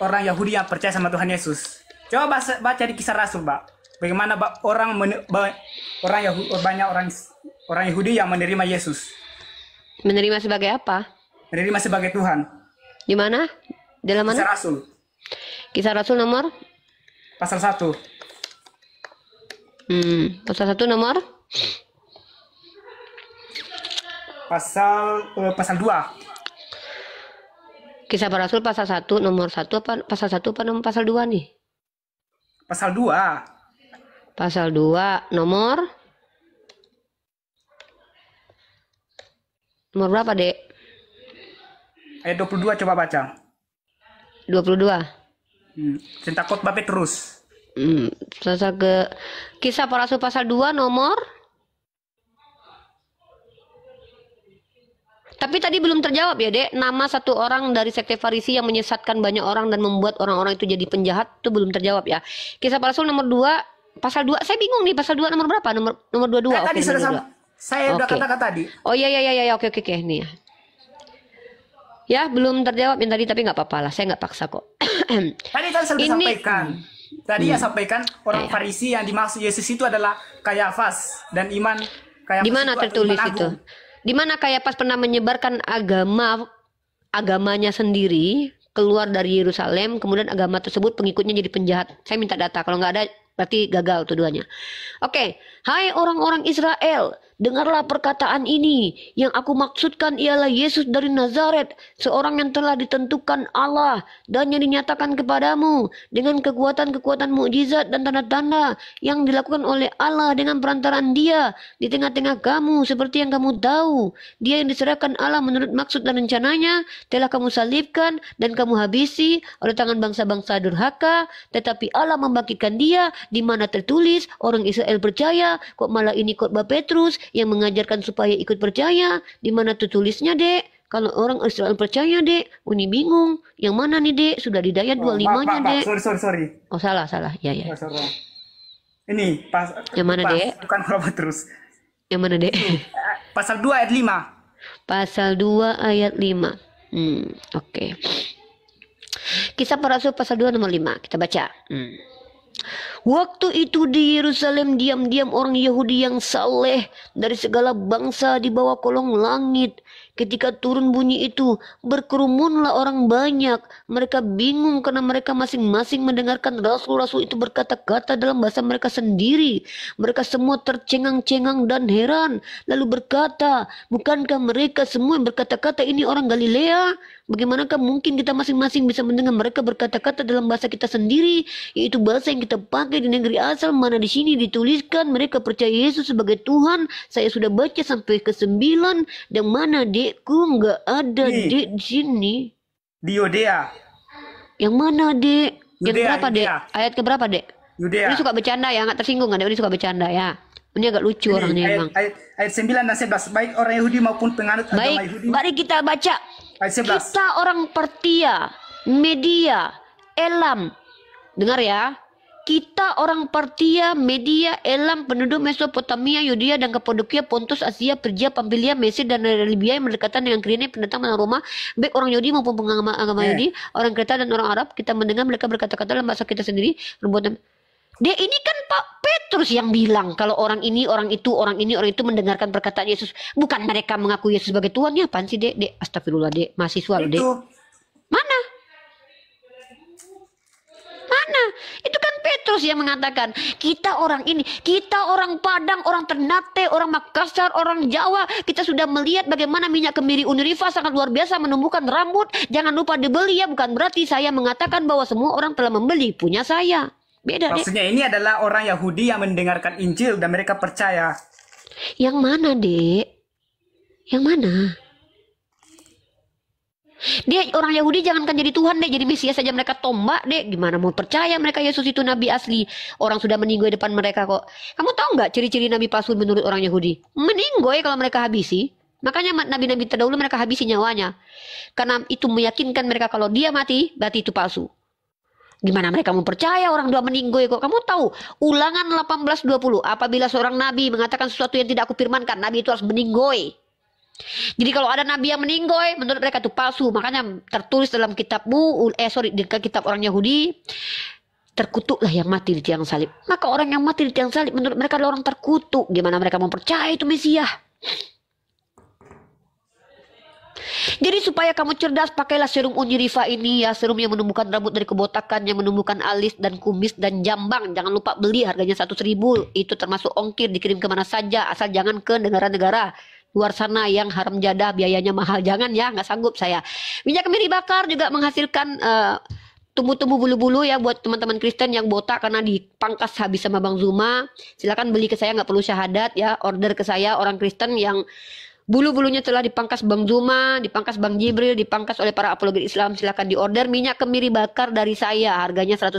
orang Yahudi yang percaya sama Tuhan Yesus. Coba baca di Kisah Rasul, Pak. Bagaimana banyak orang Yahudi yang menerima Yesus. Menerima sebagai apa? Menerima sebagai Tuhan. Di mana? Dalam Kisah mana? Rasul. Kisah Rasul nomor? Pasal 1. Pasal 1 nomor? Pasal 2. Kisah para Rasul pasal 1 nomor 1 apa pasal 1 apa nomor pasal 2 nih? Pasal 2. Pasal 2 nomor berapa, Dek? Ayat 22 coba baca. 22. Cinta khotbah Petrus. Selesai ke Kisah para Rasul pasal 2 nomor. Tapi tadi belum terjawab ya, Dek. Nama satu orang dari sekte Farisi yang menyesatkan banyak orang dan membuat orang-orang itu jadi penjahat itu belum terjawab ya. Kisah para Rasul nomor 2 pasal 2. Saya bingung nih, pasal 2 nomor berapa? Nomor 22. Tadi sudah saya udah katakan tadi. Oh iya, oke nih ya. Ya, belum terjawab yang tadi, tapi nggak apa-apa lah. Saya nggak paksa kok. Tadi kan saya sampaikan. Tadi ya sampaikan orang Farisi yang dimaksud Yesus itu adalah Kayafas dan iman Kayafas. Di mana tertulis itu? Di mana Kayafas pernah menyebarkan agamanya sendiri keluar dari Yerusalem, kemudian agama tersebut pengikutnya jadi penjahat. Saya minta data, kalau nggak ada berarti gagal tuduhannya. Oke, hai orang-orang Israel, dengarlah perkataan ini. Yang aku maksudkan ialah Yesus dari Nazaret, seorang yang telah ditentukan Allah dan yang dinyatakan kepadamu dengan kekuatan-kekuatan mukjizat dan tanda-tanda yang dilakukan oleh Allah dengan perantaraan Dia di tengah-tengah kamu, seperti yang kamu tahu. Dia yang diserahkan Allah menurut maksud dan rencananya telah kamu salibkan dan kamu habisi oleh tangan bangsa-bangsa durhaka, tetapi Allah membangkitkan Dia, di mana tertulis orang Israel percaya, kok malah ini khotbah Petrus yang mengajarkan supaya ikut percaya. Di mana tertulisnya, Dek? Kalau orang Israel percaya, Dek. Oh, ini bingung. Yang mana nih, Dek? Sudah di ayat 25-nya, Dek. Sorry. Oh, salah. Ya. Ini yang mana, Dek? Bukan khotbah Petrus. Yang mana, Dek? Pasal 2 ayat 5. Pasal 2 ayat 5. Oke. Kisah para Rasul pasal 2 nomor 5. Kita baca. Waktu itu di Yerusalem diam-diam orang Yahudi yang saleh dari segala bangsa di bawah kolong langit. Ketika turun bunyi itu, berkerumunlah orang banyak. Mereka bingung karena mereka masing-masing mendengarkan rasul-rasul itu berkata-kata dalam bahasa mereka sendiri. Mereka semua tercengang-cengang dan heran. Lalu berkata, bukankah mereka semua yang berkata-kata ini orang Galilea? Bagaimanakah mungkin kita masing-masing bisa mendengar mereka berkata-kata dalam bahasa kita sendiri, yaitu bahasa yang kita pakai di negeri asal, mana di sini dituliskan mereka percaya Yesus sebagai Tuhan. Saya sudah baca sampai ke 9. Dan mana, Dekku? Nggak ada, Dek, di sini. Di Yudea. Yang mana, Dek? Yang Yudea, berapa, Dek? Ayat ke berapa, Dek? Yudea. Ini suka bercanda ya, nggak tersinggung kan? Ini suka bercanda ya. Ini agak lucu orangnya emang. Ayat 9 dan 11. Baik orang Yahudi maupun penganut agama Yahudi. Baik, mari kita baca. Ayat 11. Kita orang Partia, Media, Elam. Dengar ya. Kita orang Partia, Media, Elam, penduduk Mesopotamia, Yudea dan Kapadokia, Pontus, Asia, Persia, Pamfilia, Mesir dan Libya yang berdekatan dengan Kirene, pendatang dari Roma, baik orang Yahudi maupun pengagama agama Yahudi, orang Kreta dan orang Arab, kita mendengar mereka berkata-kata dalam bahasa kita sendiri. Dia ini kan Pak Petrus yang bilang kalau orang ini, orang itu mendengarkan perkataan Yesus. Bukan mereka mengaku Yesus sebagai Tuhan. Ya apaan sih, Dek? Astagfirullah, Dek. Mahasiswa loh, Dek. Mana? Itu kan Petrus yang mengatakan, kita orang ini, kita orang Padang, orang Ternate, orang Makassar, orang Jawa, kita sudah melihat bagaimana minyak kemiri Uniriva sangat luar biasa menumbuhkan rambut. Jangan lupa dibeli ya, bukan berarti saya mengatakan bahwa semua orang telah membeli punya saya. Beda, maksudnya Dek. Ini adalah orang Yahudi yang mendengarkan Injil dan mereka percaya. Yang mana, Dek? Yang mana? Dia orang Yahudi jangankan jadi Tuhan, Dek, jadi Mesias saja mereka tombak, Dek. Gimana mau percaya mereka Yesus itu nabi asli? Orang sudah meninggoy depan mereka kok. Kamu tahu nggak ciri-ciri nabi palsu menurut orang Yahudi? Meninggoy kalau mereka habisi. Makanya nabi-nabi terdahulu mereka habisi nyawanya. Karena itu meyakinkan mereka kalau dia mati, berarti itu palsu. Gimana mereka mau percaya orang dua meninggoy kok? Kamu tahu Ulangan 18:20, apabila seorang nabi mengatakan sesuatu yang tidak aku firmankan, nabi itu harus meninggoy. Jadi kalau ada nabi yang meninggoy, menurut mereka itu palsu. Makanya tertulis dalam kitabmu, di kitab orang Yahudi, terkutuklah yang mati di tiang salib. Maka orang yang mati di tiang salib menurut mereka adalah orang terkutuk. Gimana mereka mau percaya itu Mesias? Jadi supaya kamu cerdas, pakailah serum Uniriva ini ya, serum yang menumbuhkan rambut dari kebotakan, yang menumbuhkan alis dan kumis dan jambang. Jangan lupa beli, harganya 1.000. Itu termasuk ongkir, dikirim kemana saja, asal jangan ke negara-negara luar sana yang haram jadah, biayanya mahal. Jangan ya, nggak sanggup saya. Minyak kemiri bakar juga menghasilkan tumbuh-tumbuh bulu-bulu ya, buat teman-teman Kristen yang botak karena dipangkas habis sama Bang Zuma. Silakan beli ke saya, nggak perlu syahadat ya, order ke saya, orang Kristen yang bulu-bulunya telah dipangkas Bang Zuma, dipangkas Bang Jibril, dipangkas oleh para apologet Islam. Silakan diorder minyak kemiri bakar dari saya, harganya 100.000.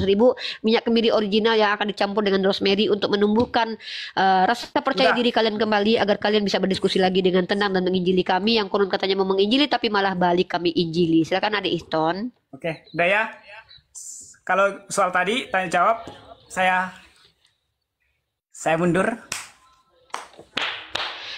Minyak kemiri original yang akan dicampur dengan rosemary untuk menumbuhkan rasa percaya diri kalian kembali, agar kalian bisa berdiskusi lagi dengan tenang dan menginjili kami yang konon katanya mau menginjili tapi malah balik kami injili. Silakan Adik Iston. Oke, udah ya. Kalau soal tadi tanya jawab, saya mundur.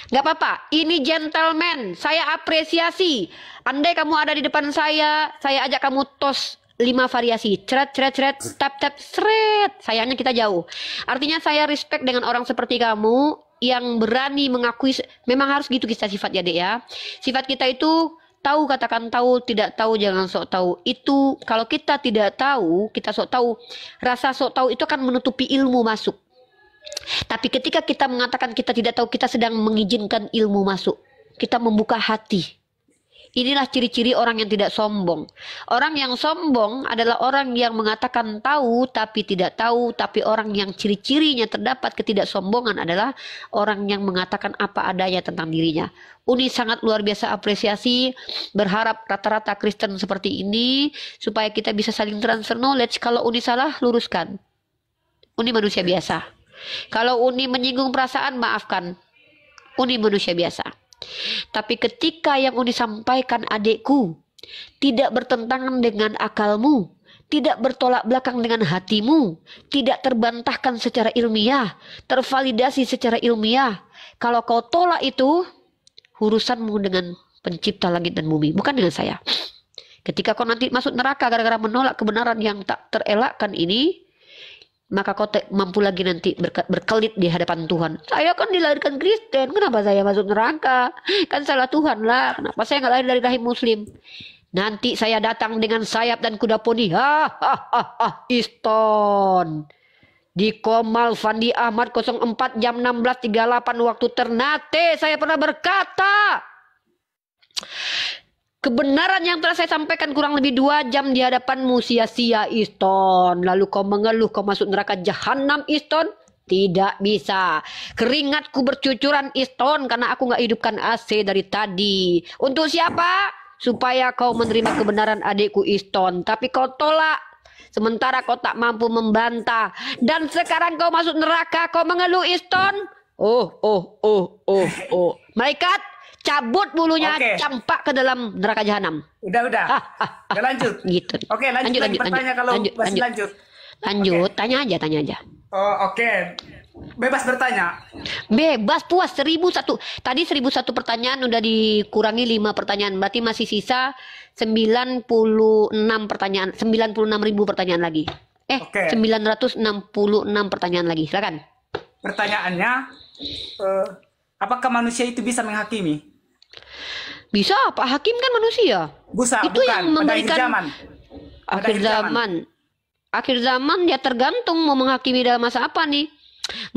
Gak apa-apa, ini gentleman, saya apresiasi. Andai kamu ada di depan saya ajak kamu tos 5 variasi. Ceret, ceret, ceret, tap, tap, seret. Sayangnya kita jauh. Artinya saya respect dengan orang seperti kamu yang berani mengakui. Memang harus gitu kita sifat ya, Dek ya. Sifat kita itu tahu katakan tahu, tidak tahu jangan sok tahu. Itu kalau kita tidak tahu, kita sok tahu. Rasa sok tahu itu akan menutupi ilmu masuk. Tapi ketika kita mengatakan kita tidak tahu, kita sedang mengizinkan ilmu masuk. Kita membuka hati. Inilah ciri-ciri orang yang tidak sombong. Orang yang sombong adalah orang yang mengatakan tahu tapi tidak tahu. Tapi orang yang ciri-cirinya terdapat ketidaksombongan adalah orang yang mengatakan apa adanya tentang dirinya. Uni sangat luar biasa apresiasi. Berharap rata-rata Kristen seperti ini supaya kita bisa saling transfer knowledge. Kalau Uni salah, luruskan. Uni manusia biasa. Kalau Uni menyinggung perasaan, maafkan. Uni manusia biasa. Tapi ketika yang Uni sampaikan adikku tidak bertentangan dengan akalmu, tidak bertolak belakang dengan hatimu, tidak terbantahkan secara ilmiah, tervalidasi secara ilmiah, kalau kau tolak itu, urusanmu dengan pencipta langit dan bumi, bukan dengan saya. Ketika kau nanti masuk neraka gara-gara menolak kebenaran yang tak terelakkan ini, maka kau mampu lagi nanti berkelit di hadapan Tuhan. Saya kan dilahirkan Kristen, kenapa saya masuk neraka? Kan salah Tuhan lah. Kenapa saya nggak lahir dari rahim Muslim? Nanti saya datang dengan sayap dan kuda poni. Iston. Di Komal Fandi Ahmad 04 jam 16.38 waktu Ternate saya pernah berkata, kebenaran yang telah saya sampaikan kurang lebih 2 jam di hadapanmu sia-sia Iston. Lalu kau mengeluh kau masuk neraka jahanam Iston. Tidak bisa. Keringatku bercucuran Iston karena aku nggak hidupkan AC dari tadi. Untuk siapa? Supaya kau menerima kebenaran adikku Iston. Tapi kau tolak. Sementara kau tak mampu membantah. Dan sekarang kau masuk neraka. Kau mengeluh Iston. Malaikat, cabut bulunya, campak ke dalam neraka jahanam. Udah. Udah lanjut. Gitu. Oke, lanjut bertanya kalau masih lanjut. Lanjut, tanya aja. Oh, oke. Bebas bertanya. Bebas, puas 1.001. Tadi 1.001 pertanyaan udah dikurangi 5 pertanyaan. Berarti masih sisa 96 pertanyaan, 96.000 pertanyaan lagi. 966 pertanyaan lagi. Silakan. Pertanyaannya, apakah manusia itu bisa menghakimi? Bisa, Pak Hakim kan manusia. Itu bukan. yang memberikan akhir zaman ya tergantung mau menghakimi dalam masa apa nih.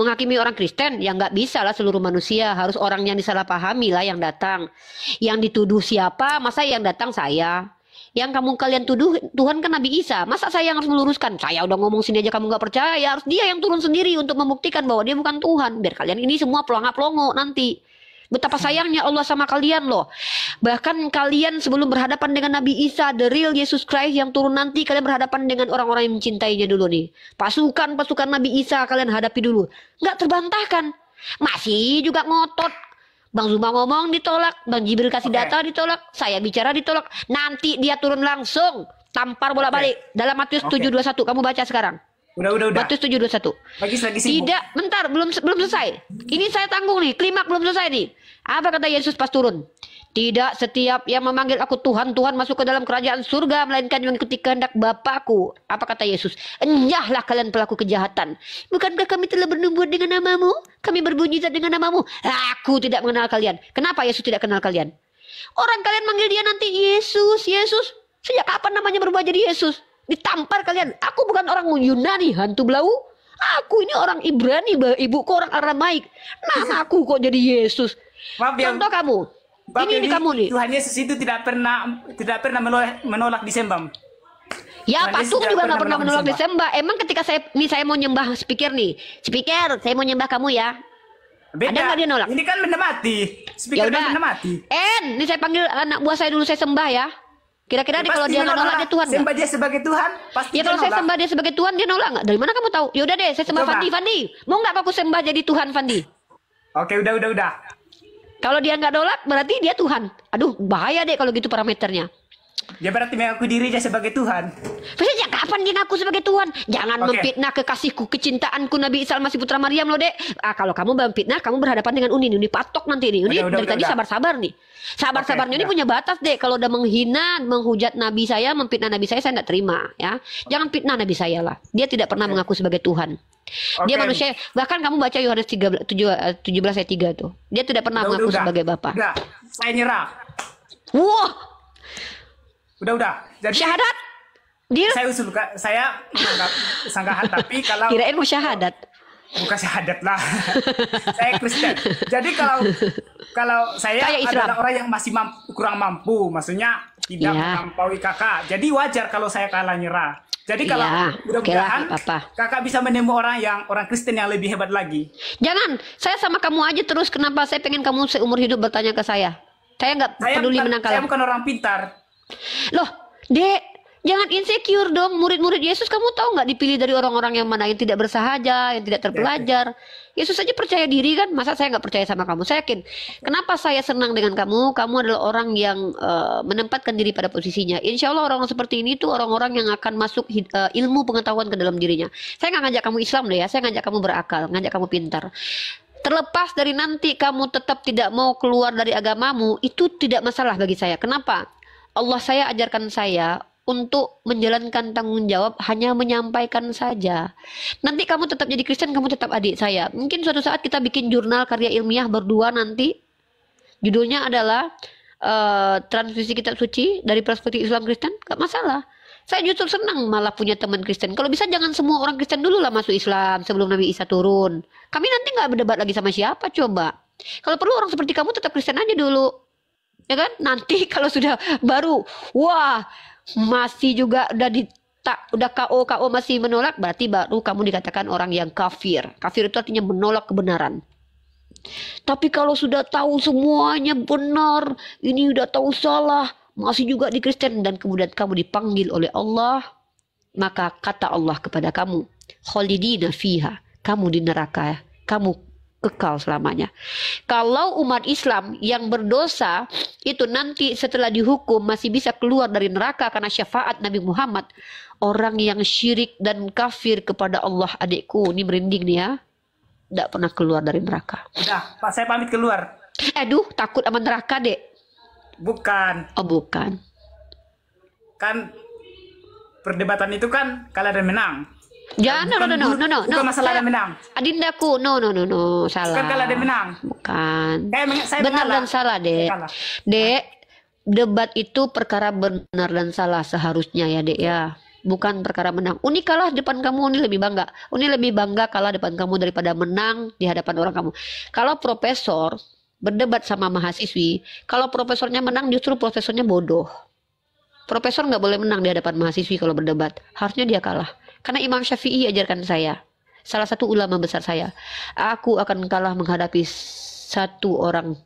Menghakimi orang Kristen ya nggak bisa lah seluruh manusia, harus orang yang disalahpahami lah yang datang. Yang dituduh siapa? Masa yang datang saya? Yang kalian tuduh Tuhan kan Nabi Isa. Masa saya yang harus meluruskan? Saya udah ngomong sini aja kamu nggak percaya. Harus dia yang turun sendiri untuk membuktikan bahwa dia bukan Tuhan. Biar kalian ini semua pelongo-pelongo nanti. Betapa sayangnya Allah sama kalian loh. Bahkan kalian sebelum berhadapan dengan Nabi Isa, the real Yesus Christ yang turun nanti, kalian berhadapan dengan orang-orang yang mencintainya dulu nih. Pasukan Nabi Isa kalian hadapi dulu. Nggak terbantahkan. Masih juga ngotot. Bang Zuma ngomong ditolak, Bang Jibril kasih data ditolak, saya bicara ditolak. Nanti dia turun langsung, tampar bolak-balik. Dalam Matius 7:21, kamu baca sekarang. Udah. Matius 7:21. Lagi sibuk. Tidak, bentar, belum selesai. Ini saya tanggung nih, klimak belum selesai nih. Apa kata Yesus pas turun? Tidak setiap yang memanggil aku Tuhan, Tuhan masuk ke dalam kerajaan surga, melainkan yang mengikuti kehendak Bapakku. Apa kata Yesus? Enyahlah kalian pelaku kejahatan. Bukankah kami telah bernubuat dengan namamu? Kami berbunyi dengan namamu. Aku tidak mengenal kalian. Kenapa Yesus tidak kenal kalian? Orang kalian manggil dia nanti Yesus, Yesus. Sejak kapan namanya berubah jadi Yesus? Ditampar kalian. Aku bukan orang Yunani, hantu belau. Aku ini orang Ibrani, ibuku orang Aramaik. Nama aku kok jadi Yesus. Maaf ya. Contoh kamu. Ini kamu nih. Tuhan Yesus itu tidak pernah menolak disembah. Ya, Tuhan Yesus patung tidak juga nggak pernah menolak disembah. disembah. Emang ketika saya mau nyembah speaker nih, speaker, saya mau nyembah kamu ya. Beda. Ada nggak dia nolak? Ini kan benda mati. Speaker kan benda mati. Ini saya panggil anak buah saya dulu, saya sembah ya. Kira-kira nih kalau dia nggak nolak dia Tuhan nggak? Sembah dia sebagai Tuhan, pasti Ya kalau saya sembah dia sebagai Tuhan dia nolak nggak? Dari mana kamu tahu? Ya udah deh, saya sembah Coba. Fandi. Mau nggak aku sembah jadi Tuhan Fandi? Oke, udah. Kalau dia nggak nolak berarti dia Tuhan. Aduh, bahaya deh kalau gitu parameternya. Dia berarti mengaku dirinya sebagai Tuhan. Sejak kapan dia ngaku sebagai Tuhan? Jangan Oke. memfitnah kekasihku, kecintaanku Nabi Isa masih putra Maryam loh, Dek. Kalau kamu memfitnah, kamu berhadapan dengan Uni patok nanti nih. Uni dari tadi sabar-sabar nih. Sabar-sabarnya ini punya batas, Dek. Kalau udah menghina, menghujat Nabi saya, memfitnah Nabi saya tidak terima, ya. Jangan fitnah Nabi saya lah. Dia tidak pernah mengaku sebagai Tuhan. Dia manusia. Bahkan kamu baca Yohanes 17 ayat 3 tuh. Dia tidak pernah mengaku sebagai Bapa. Udah, saya nyerah. Wah, Udah. Jadi syahadat. Dia saya usul, saya menganggap sanggahan, tapi kalau kirain mau syahadat. bukan syahadat lah. Saya Kristen. Jadi kalau saya Kayak Islam. adalah orang yang masih kurang mampu, maksudnya tidak melampaui kakak. Jadi wajar kalau saya kalah nyerah. Jadi kalau mudah-mudahan kakak bisa menemu orang Kristen yang lebih hebat lagi. Jangan, saya sama kamu aja terus. Kenapa saya pengen kamu seumur hidup bertanya ke saya? Saya nggak peduli menang kalah. Saya bukan orang pintar. Loh, Dek, jangan insecure dong. Murid-murid Yesus kamu tahu nggak dipilih dari orang-orang yang mana? Yang tidak bersahaja, yang tidak terpelajar. Yesus saja percaya diri kan. Masa saya nggak percaya sama kamu? Saya yakin. Kenapa saya senang dengan kamu? Kamu adalah orang yang menempatkan diri pada posisinya. Insya Allah orang seperti ini tuh orang-orang yang akan masuk ilmu pengetahuan ke dalam dirinya. Saya nggak ngajak kamu Islam deh ya. Saya ngajak kamu berakal, ngajak kamu pintar. Terlepas dari nanti kamu tetap tidak mau keluar dari agamamu, itu tidak masalah bagi saya. Kenapa? Allah saya ajarkan saya untuk menjalankan tanggung jawab, hanya menyampaikan saja. Nanti kamu tetap jadi Kristen, kamu tetap adik saya. Mungkin suatu saat kita bikin jurnal karya ilmiah berdua nanti. Judulnya adalah transmisi kitab suci dari perspektif Islam Kristen. Gak masalah. Saya justru senang malah punya teman Kristen. Kalau bisa jangan semua orang Kristen dulu lah masuk Islam sebelum Nabi Isa turun. Kami nanti nggak berdebat lagi sama siapa coba. Kalau perlu orang seperti kamu tetap Kristen aja dulu. Ya kan? Nanti kalau sudah baru, wah, masih juga udah KO masih menolak, berarti baru kamu dikatakan orang yang kafir. Kafir itu artinya menolak kebenaran. Tapi kalau sudah tahu semuanya benar, ini udah tahu salah, masih juga di Kristen, dan kemudian kamu dipanggil oleh Allah, maka kata Allah kepada kamu, khalidina fiha, kamu di neraka, kamu kekal selamanya. Kalau umat Islam yang berdosa itu nanti setelah dihukum masih bisa keluar dari neraka karena syafaat Nabi Muhammad, orang yang syirik dan kafir kepada Allah, adikku ini merinding nih ya, tidak pernah keluar dari neraka. Udah, Pak, saya pamit keluar. Aduh, takut sama neraka, Dek. Bukan. Oh, bukan. Kan perdebatan itu kan kalah dan menang. Jangan, no. Bukan masalah dan menang. Adindaku, no, salah. Bukan kalah dan menang. Bukan. Saya benar mengalah. dan salah, Dek. Dek, debat itu perkara benar dan salah seharusnya ya, Dek ya. Bukan perkara menang. Uni kalah depan kamu, Uni lebih bangga. Uni lebih bangga kalah depan kamu daripada menang di hadapan orang kamu. Kalau profesor berdebat sama mahasiswi, kalau profesornya menang justru profesornya bodoh. Profesor nggak boleh menang di hadapan mahasiswi kalau berdebat. Harusnya dia kalah. Karena Imam Syafi'i ajarkan saya, salah satu ulama besar saya, aku akan kalah menghadapi satu orang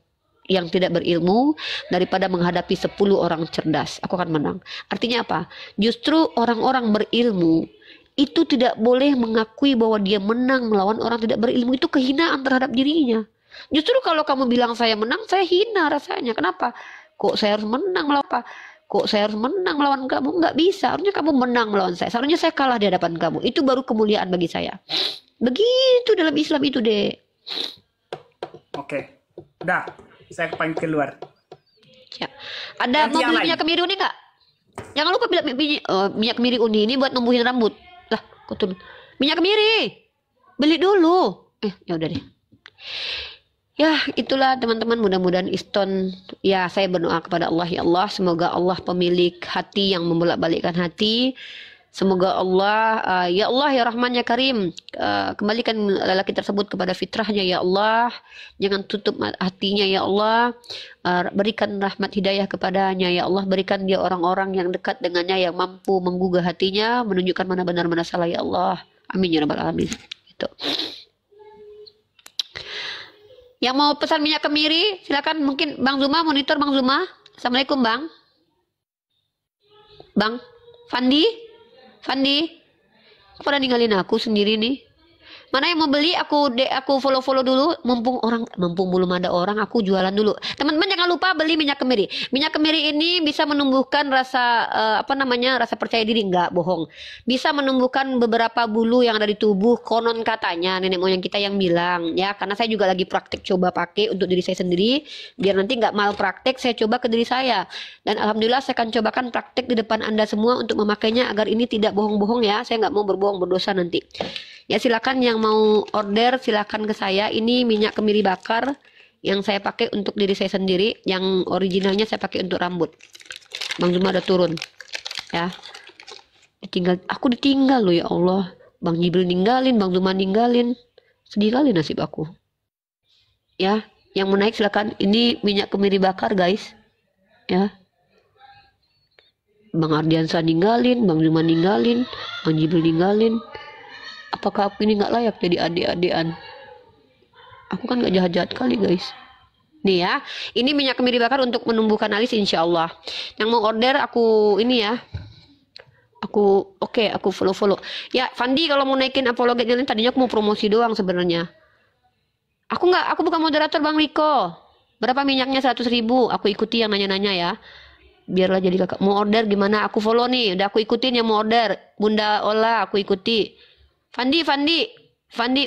yang tidak berilmu daripada menghadapi 10 orang cerdas. Aku akan menang. Artinya apa? Justru orang-orang berilmu itu tidak boleh mengakui bahwa dia menang melawan orang tidak berilmu. Itu kehinaan terhadap dirinya. Justru kalau kamu bilang saya menang, saya hina rasanya. Kenapa? Kok saya harus menang melawan apa? Kok saya harus menang melawan kamu? Nggak bisa. Harusnya kamu menang melawan saya. Seharusnya saya kalah di hadapan kamu. Itu baru kemuliaan bagi saya. Begitu dalam Islam itu, Dek. Oke. Udah. Saya pengen keluar. Ya. Ada mau beli minyak kemiri uni nggak? Jangan lupa minyak kemiri uni ini buat numbuhin rambut. Lah, kotor. Minyak kemiri. Beli dulu. Ya udah deh. Ya, itulah teman-teman, mudah-mudahan Iston, ya saya berdoa kepada Allah, ya Allah, semoga Allah pemilik hati yang membolak-balikkan hati. Semoga Allah, ya Allah, ya Rahman, ya Karim, kembalikan lelaki tersebut kepada fitrahnya, ya Allah. Jangan tutup hatinya, ya Allah. Berikan rahmat hidayah kepadanya, ya Allah. Berikan dia orang-orang yang dekat dengannya, yang mampu menggugah hatinya, menunjukkan mana benar, mana salah, ya Allah. Amin, ya Rabbal Alamin. Gitu. Yang mau pesan minyak kemiri, silakan. Mungkin Bang Zuma, monitor Bang Zuma. Assalamualaikum, Bang. Bang, Fandi, pada ninggalin aku sendiri nih. Mana yang mau beli, aku follow dulu, mumpung belum ada orang, aku jualan dulu. Teman-teman jangan lupa beli minyak kemiri. Minyak kemiri ini bisa menumbuhkan rasa rasa percaya diri, enggak bohong. Bisa menumbuhkan beberapa bulu yang ada di tubuh, konon katanya nenek moyang kita yang bilang, ya. Karena saya juga lagi praktik coba pakai untuk diri saya sendiri, biar nanti nggak malpraktek, saya coba ke diri saya. Dan alhamdulillah saya akan cobakan praktik di depan Anda semua untuk memakainya agar ini tidak bohong-bohong, ya. Saya nggak mau berbohong berdosa nanti. Ya, silakan yang mau order silakan ke saya. Ini minyak kemiri bakar yang saya pakai untuk diri saya sendiri. Yang originalnya saya pakai untuk rambut. Bang Zuma udah turun. Ya. Aku ditinggal loh, ya Allah. Bang Jibril ninggalin, Bang Zuma ninggalin. Sedih kali nasib aku. Ya, yang mau naik silakan. Ini minyak kemiri bakar, guys. Ya. Bang Ardiansa ninggalin, Bang Zuma ninggalin, Bang Jibril ninggalin. Apakah aku ini nggak layak jadi adik-adikan? Aku kan nggak jahat-jahat kali, guys. Nih ya, ini minyak kemiri bakar untuk menumbuhkan alis, insya Allah. Yang mau order aku ini ya. Aku follow. Ya, Fandi kalau mau naikin apologetnya, tadinya aku mau promosi doang sebenarnya. Aku bukan moderator, Bang Riko. Berapa minyaknya? 100.000. Aku ikuti yang nanya-nanya ya. Biarlah jadi kakak. Mau order gimana? Aku follow nih. Udah aku ikutin yang mau order. Bunda Ola aku ikuti. Fandi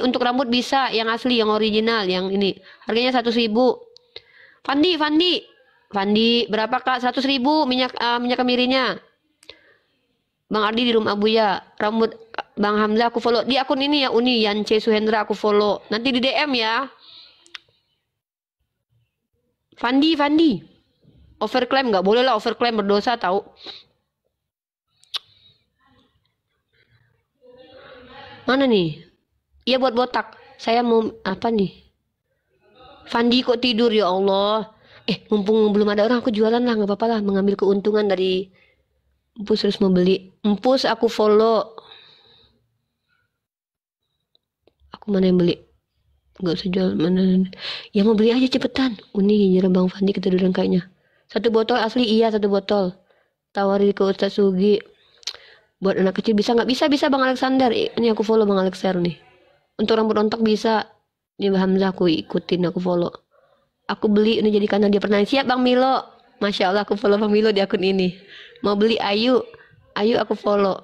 untuk rambut bisa yang asli, yang original, yang ini harganya 100.000. Fandi berapa Kak? 100.000 minyak kemirinya. Bang Ardi di rumah Abuya. Rambut Bang Hamzah aku follow di akun ini ya, Uni Yance Suhendra aku follow. Nanti di DM ya. Fandi overclaim nggak boleh lah, overclaim berdosa tahu. Mana nih? Iya buat botak. Saya mau apa nih? Fandi kok tidur, ya Allah. Mumpung belum ada orang, aku jualan lah, nggak apa-apa lah, mengambil keuntungan dari Empus. Terus mau beli Empus, aku follow. Aku mana yang beli? Nggak usah jual, mana? Ya mau beli aja cepetan. Uni nyerah Bang Fandi ketiduran kayaknya. 1 botol asli, iya 1 botol. Tawarin ke Ustaz Sugi. Buat anak kecil bisa nggak? Bisa Bang Alexander. Ini aku follow Bang Alexander nih. Untuk rambut rontok bisa. Ini Bang Hamzah aku ikutin, aku follow. Aku beli ini jadi karena dia pernah. Siap Bang Milo. Masya Allah aku follow Bang Milo di akun ini. Mau beli Ayu aku follow.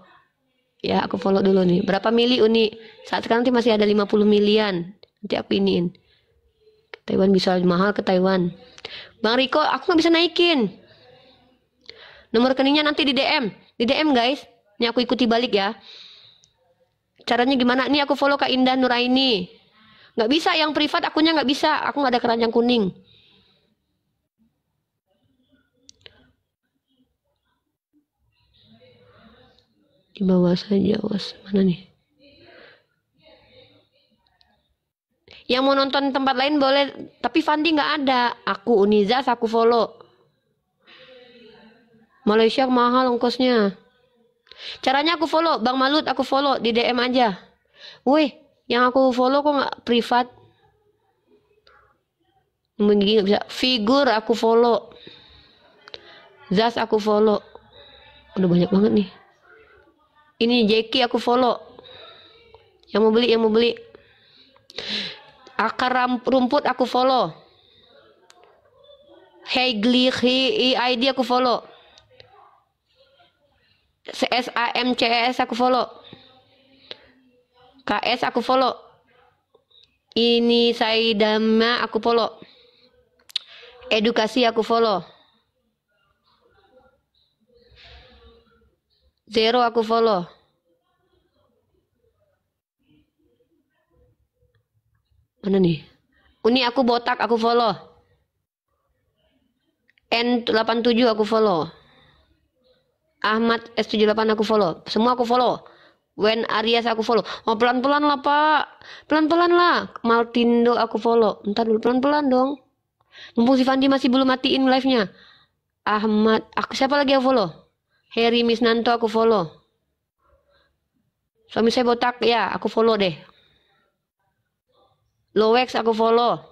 Ya aku follow dulu nih. Berapa mili Uni? Saat sekarang nanti masih ada 50 milian. Nanti aku iniin. Ke Taiwan bisa mahal ke Taiwan. Bang Riko aku nggak bisa naikin. Nomor rekeningnya nanti di DM. Di DM guys. Ini aku ikuti balik ya. Caranya gimana? Ini aku follow Kak Indah Nuraini. Nggak bisa, yang privat akunnya nggak bisa. Aku nggak ada keranjang kuning. Di bawah saja, was. Mana nih? Yang mau nonton tempat lain boleh. Tapi Fandi nggak ada. Aku Unizas aku follow. Malaysia mahal ongkosnya. Caranya aku follow Bang Malut, aku follow di DM aja. Wih, yang aku follow kok nggak privat? Begini nggak bisa. Figur aku follow. Zas aku follow. Udah banyak banget nih. Ini Jeki aku follow. Yang mau beli. Akar rumput aku follow. ID aku follow. CSAMCS aku follow. KS aku follow. Ini Saidama aku follow. Edukasi aku follow. Zero aku follow. Mana nih? Uni aku botak aku follow. N87 aku follow. Ahmad S78 aku follow. Semua aku follow. Wen Arias aku follow. Oh pelan-pelan lah pak. Pelan-pelan lah. Maltindo aku follow. Ntar dulu pelan-pelan dong. Mumpung si Fandi masih belum matiin live-nya. Ahmad. Aku siapa lagi aku follow? Heri Misnanto aku follow. Suami saya botak ya. Aku follow deh. Lowex aku follow.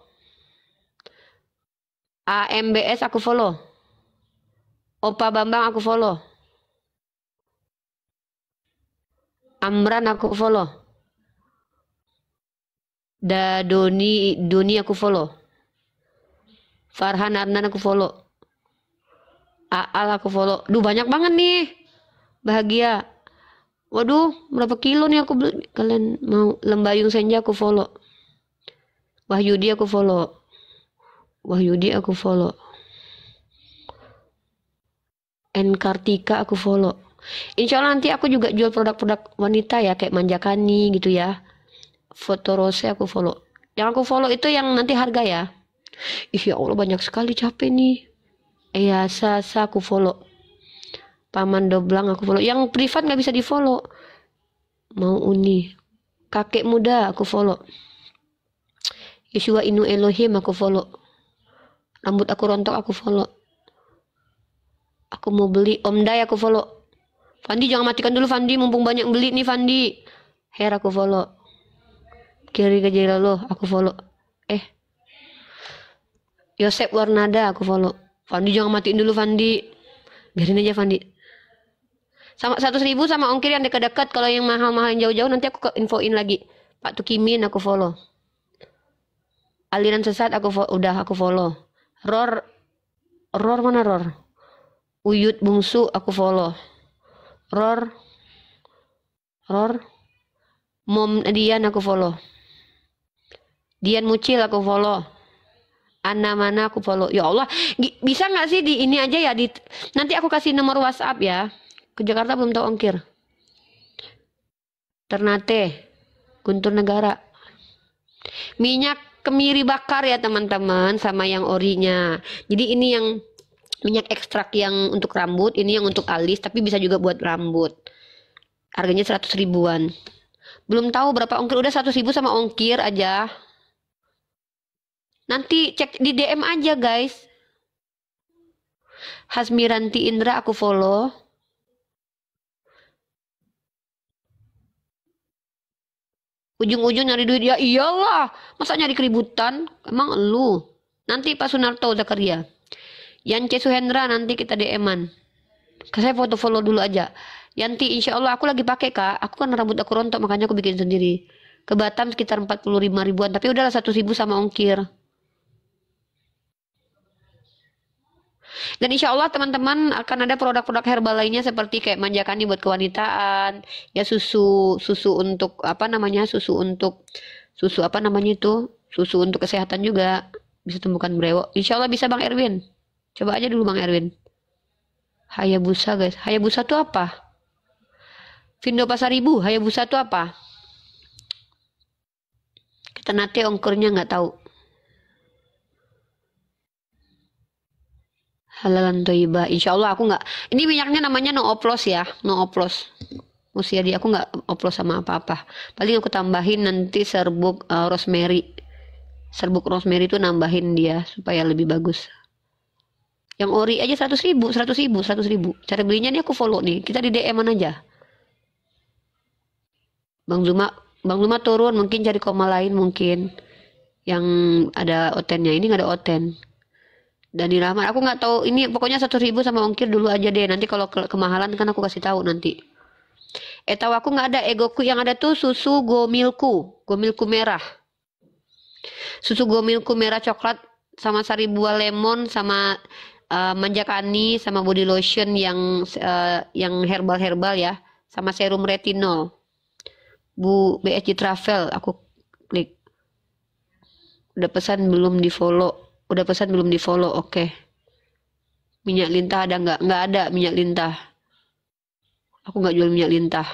AMBS aku follow. Opa Bambang aku follow. Amran aku follow. Doni aku follow. Farhan Arnan aku follow. Aal aku follow. Duh banyak banget nih. Bahagia. Waduh, berapa kilo nih aku beli. Kalian mau Lembayung Senja aku follow. Wahyudi aku follow. Wahyudi aku follow. Kartika aku follow. Insya Allah nanti aku juga jual produk-produk wanita ya, kayak Manjakani gitu ya. Foto Rose aku follow. Yang aku follow itu yang nanti harga ya. Ih ya Allah banyak sekali, capek nih. Sasa aku follow. Paman Doblang aku follow. Yang privat nggak bisa di follow. Mau Uni. Kakek muda aku follow. Yeshua Inu Elohim aku follow. Rambut aku rontok aku follow. Aku mau beli Om Dai aku follow. Fandi jangan matikan dulu Fandi, mumpung banyak beli nih Fandi. Her aku follow. Kiri ke Jalalo aku follow. Yosep Warnada aku follow. Fandi jangan matiin dulu Fandi. Biarin aja Fandi. Sama 100.000 sama ongkir yang dekat-dekat. Kalau yang mahal-mahal yang jauh-jauh nanti aku infoin lagi. Pak Tukimin aku follow. Aliran sesat aku udah aku follow. Ror mana Ror? Uyut Bungsu aku follow. Ror Mom Dian aku follow. Dian Mucil aku follow. Ana mana aku follow. Ya Allah, bisa nggak sih di ini aja ya, nanti aku kasih nomor WhatsApp ya. Ke Jakarta belum tahu ongkir. Ternate, Guntur Negara. Minyak kemiri bakar ya teman-teman, sama yang orinya. Jadi ini yang minyak ekstrak yang untuk rambut, ini yang untuk alis, tapi bisa juga buat rambut. Harganya 100 ribuan. Belum tahu berapa ongkir, udah 100.000 sama ongkir aja. Nanti cek di DM aja guys. Hasmiranti Indra aku follow. Ujung-ujung nyari duit ya iyalah. Masa nyari keributan? Emang lu. Nanti Pak Sunarto Zakaria. Yance Suhendra nanti kita DM-an. Saya foto follow dulu aja. Yanti insya Allah aku lagi pakai kak. Aku kan rambut aku rontok makanya aku bikin sendiri. Ke Batam sekitar 45 ribuan. Tapi udahlah 100.000 sama ongkir. Dan insya Allah teman-teman akan ada produk-produk herbal lainnya seperti kayak Manjakani buat kewanitaan, ya susu untuk apa namanya, susu untuk kesehatan juga, bisa tumbuhkan brewok. Insya Allah bisa Bang Erwin. Coba aja dulu Bang Erwin. Hayabusa guys, Hayabusa tuh apa? Vindo Pasaribu, Hayabusa tuh apa? Kita nanti ongkurnya nggak tahu. Halalan toiba, insya Allah aku nggak. Ini minyaknya namanya no oplos ya, no oplos. Usia dia aku nggak oplos sama apa-apa. Paling aku tambahin nanti serbuk rosemary. Serbuk rosemary itu nambahin dia supaya lebih bagus. Yang ori aja 100.000. Cara belinya nih aku follow nih. Kita di DM-an aja. Bang Zuma turun, mungkin cari koma lain mungkin. Yang ada otennya, ini nggak ada oten. Dani Rahman, aku nggak tahu ini, pokoknya 100.000 sama ongkir dulu aja deh. Nanti kalau kemahalan kan aku kasih tahu nanti. Tahu aku nggak ada egoku, yang ada tuh susu gomilku merah. Susu gomilku merah coklat sama sari buah lemon sama Manjakani sama body lotion yang herbal ya, sama serum retinol. Bu BSG Travel aku klik. Udah pesan belum di follow. Oke. Minyak lintah ada nggak? Nggak ada minyak lintah. Aku nggak jual minyak lintah.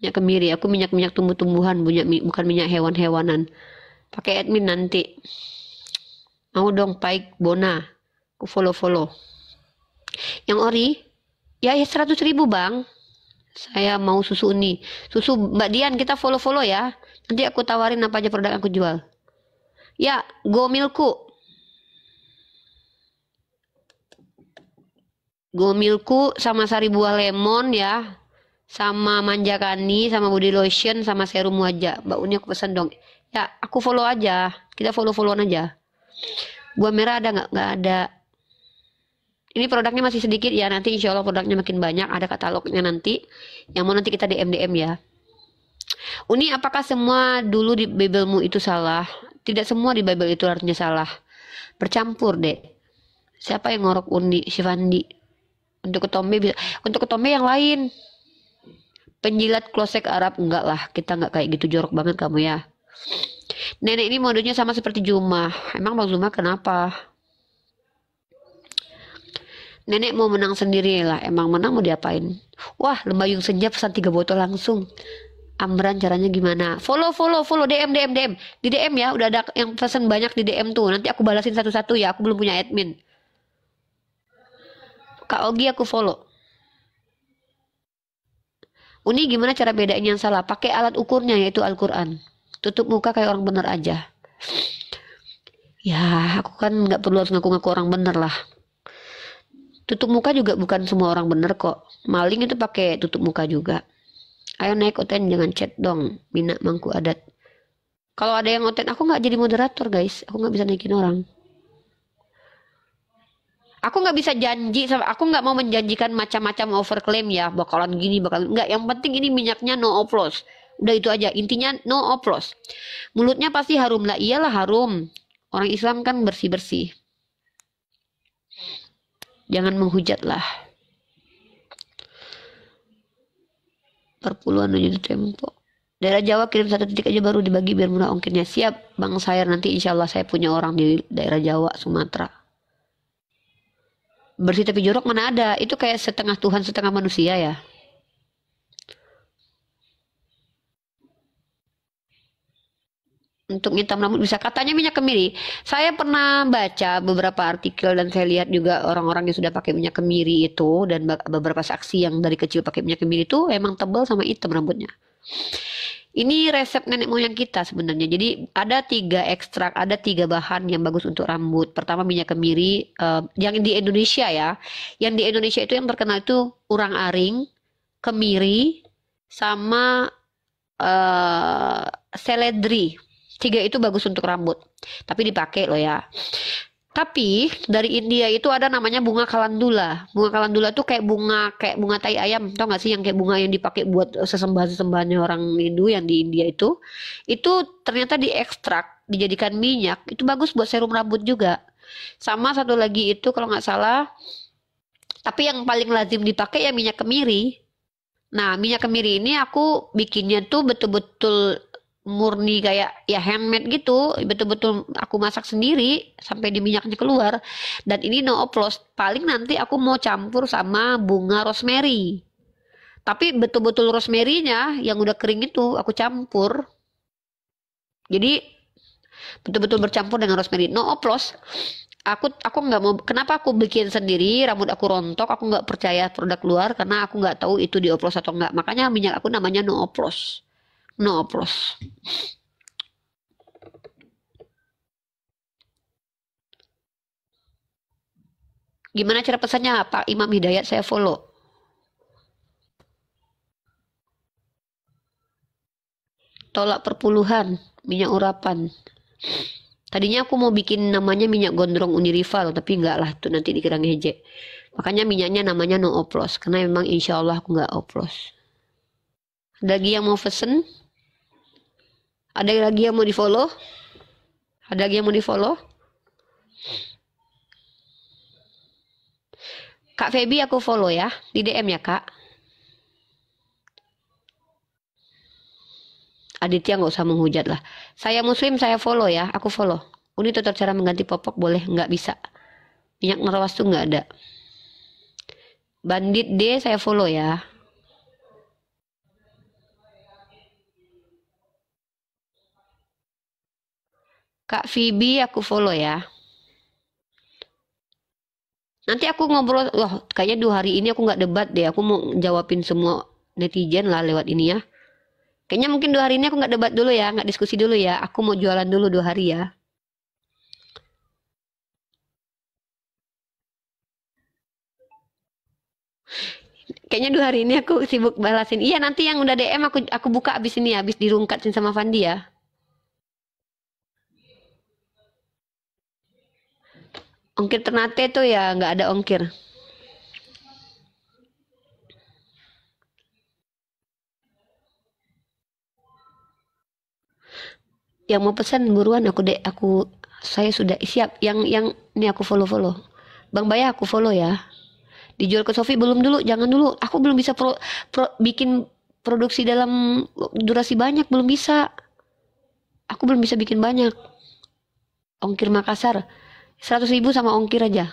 Minyak kemiri, aku minyak tumbuh-tumbuhan, bukan minyak hewan-hewanan. Pakai admin nanti. Mau dong, Paik Bona. Aku follow. Yang ori, ya 100.000 bang. Saya mau susu nih. Susu Mbak Dian, kita follow ya. Nanti aku tawarin apa aja produk yang aku jual. Ya, Go Milku sama sari buah lemon ya. Sama manjakani, sama body lotion, sama serum wajah. Mbak Uni aku pesan dong. Ya, aku follow aja. Kita follow-followan aja. Buah merah ada nggak? Nggak ada. Ini produknya masih sedikit ya. Nanti insya Allah produknya makin banyak. Ada katalognya nanti. Yang mau nanti kita DM ya. Uni, apakah semua dulu di Biblemu itu salah? Tidak semua di Bible itu artinya salah. Bercampur deh. Siapa yang ngorok Uni? Shivandi. Untuk ketombe bisa. Untuk ketombe yang lain. Penjilat klosek Arab enggak lah, kita enggak kayak gitu, jorok banget kamu ya. Nenek ini modenya sama seperti Juma. Emang Bang Zuma kenapa? Nenek mau menang sendiri lah. Emang menang mau diapain? Wah, lembayung senja pesan 3 botol langsung. Amran caranya gimana? Follow DM. Di DM ya, udah ada yang pesan banyak di DM tuh. Nanti aku balasin satu-satu ya. Aku belum punya admin. Kak Ogi aku follow. Uni gimana cara bedain yang salah? Pakai alat ukurnya yaitu Al-Quran. Tutup muka kayak orang bener aja. Ya, aku kan nggak perlu harus ngaku-ngaku orang bener lah. Tutup muka juga bukan semua orang bener kok. Maling itu pakai tutup muka juga. Ayo naik oten, jangan chat dong. Mina mangku adat. Kalau ada yang oten, aku nggak jadi moderator guys. Aku nggak bisa naikin orang. Aku nggak bisa janji, aku nggak mau menjanjikan macam-macam overclaim ya, bakalan gini, bakalan nggak. Yang penting ini minyaknya no oplos. Udah itu aja, intinya no oplos. Mulutnya pasti harum lah, iyalah harum. Orang Islam kan bersih-bersih. Jangan menghujat lah. Perpuluhan menuju Tempo. Daerah Jawa kirim 1 titik aja baru dibagi biar murah ongkirnya. Siap, Bang Sayar, nanti insya Allah saya punya orang di daerah Jawa, Sumatera. Bersih tapi jorok mana ada? Itu kayak setengah Tuhan setengah manusia ya. Untuk hitam rambut bisa, katanya minyak kemiri. Saya pernah baca beberapa artikel dan saya lihat juga orang-orang yang sudah pakai minyak kemiri itu, dan beberapa saksi yang dari kecil pakai minyak kemiri itu emang tebal sama hitam rambutnya. Ini resep nenek moyang kita sebenarnya. Jadi ada 3 ekstrak, ada 3 bahan yang bagus untuk rambut. Pertama minyak kemiri, yang di Indonesia ya. Yang di Indonesia itu yang terkenal itu urang-aring, kemiri, sama seledri. 3 itu bagus untuk rambut. Tapi dipakai loh ya. Tapi dari India itu ada namanya bunga kalendula. Bunga kalendula tuh kayak bunga tai ayam. Tau gak sih yang kayak bunga yang dipakai buat sesembahan-sesembahannya orang Hindu yang di India itu. Itu ternyata diekstrak, dijadikan minyak. Itu bagus buat serum rambut juga. Sama satu lagi itu kalau nggak salah. Tapi yang paling lazim dipakai ya minyak kemiri. Nah, minyak kemiri ini aku bikinnya tuh betul-betul murni kayak ya handmade gitu, betul-betul aku masak sendiri sampai di minyaknya keluar. Dan ini no oplos, paling nanti aku mau campur sama bunga rosemary, tapi betul-betul rosemary-nya yang udah kering itu aku campur, jadi betul-betul bercampur dengan rosemary. No oplos, aku nggak mau. Kenapa aku bikin sendiri? Rambut aku rontok, aku nggak percaya produk luar karena aku nggak tahu itu dioplos atau enggak. Makanya minyak aku namanya no oplos. No oplos. Gimana cara pesannya? Pak Imam Hidayat saya follow. Tolak perpuluhan, minyak urapan. Tadinya aku mau bikin namanya minyak gondrong Unirival, tapi enggak lah, tuh nanti dikira ngejek. Makanya minyaknya namanya no oplos, karena memang insya Allah aku nggak oplos. Ada lagi yang mau pesen? Ada lagi yang mau di follow? Ada lagi yang mau di follow? Kak Feby aku follow ya, di DM ya Kak. Aditya nggak usah menghujat lah. Saya muslim, saya follow ya, aku follow. Uni tutor cara mengganti popok boleh? Nggak bisa. Minyak nerawas tuh nggak ada. Bandit D saya follow ya. Kak Vibi aku follow ya. Nanti aku ngobrol, wah kayaknya 2 hari ini aku nggak debat deh. Aku mau jawabin semua netizen lah lewat ini ya. Kayaknya mungkin 2 hari ini aku nggak debat dulu ya, nggak diskusi dulu ya. Aku mau jualan dulu 2 hari ya. Kayaknya 2 hari ini aku sibuk balasin. Iya nanti yang udah DM aku buka abis ini ya, abis dirungkatin sama Fandi ya. Ongkir Ternate tuh ya nggak ada ongkir. Yang mau pesan buruan saya sudah siap. Yang ini aku follow. Bang Baya aku follow ya. Dijual ke Sofi belum dulu, jangan dulu. Aku belum bisa bikin produksi dalam durasi banyak, belum bisa. Aku belum bisa bikin banyak. Ongkir Makassar 100.000 sama ongkir aja.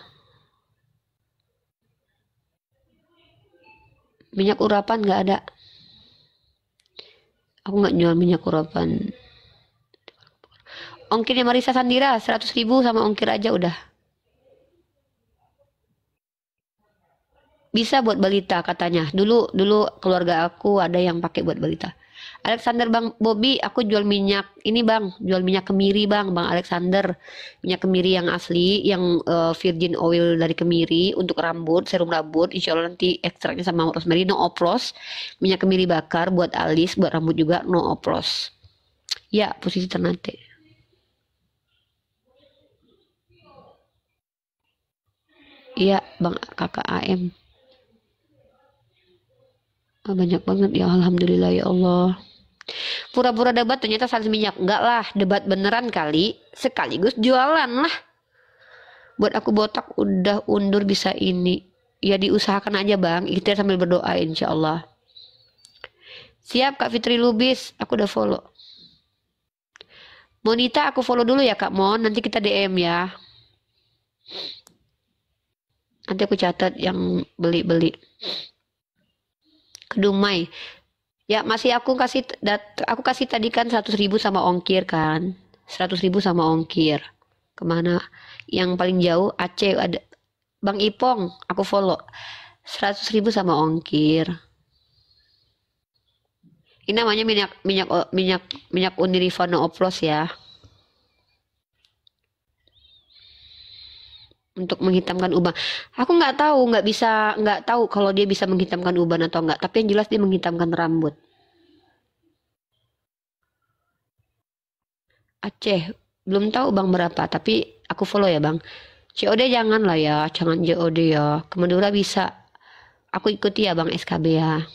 Minyak urapan nggak ada. Aku nggak jual minyak urapan. Ongkirnya Marisa Sandira 100.000 sama ongkir aja udah. Bisa buat balita katanya. Dulu keluarga aku ada yang pakai buat balita. Alexander Bang Bobby, aku jual minyak ini bang, jual minyak kemiri bang Alexander, minyak kemiri yang asli, yang virgin oil dari kemiri untuk rambut, serum rambut, insya Allah nanti ekstraknya sama rosemary, no oplos, minyak kemiri bakar buat alis, buat rambut juga, no oplos. Ya, posisi Ternate. Iya, bang kakak AM. Banyak banget ya, alhamdulillah ya Allah. Pura-pura debat ternyata sales minyak. Enggak lah, debat beneran kali. Sekaligus jualan lah. Buat aku botak udah undur bisa ini. Ya diusahakan aja bang. Kita sambil berdoa insya Allah. Siap Kak Fitri Lubis. Aku udah follow. Monita aku follow dulu ya Kak Mon. Nanti kita DM ya. Nanti aku catat yang beli-beli. Kedumai. Ya masih aku kasih tadi kan 100.000 sama ongkir kan. 100.000 sama ongkir. Kemana? Yang paling jauh Aceh ada. Bang Ipong aku follow. 100.000 sama ongkir. Ini namanya minyak Uniriva no oplos ya. Untuk menghitamkan uban. Aku nggak tahu kalau dia bisa menghitamkan uban atau enggak. Tapi yang jelas dia menghitamkan rambut. Aceh, belum tahu bang berapa. Tapi aku follow ya bang. COD jangan lah ya, jangan COD ya. Ke Madura bisa. Aku ikuti ya bang SKB ya.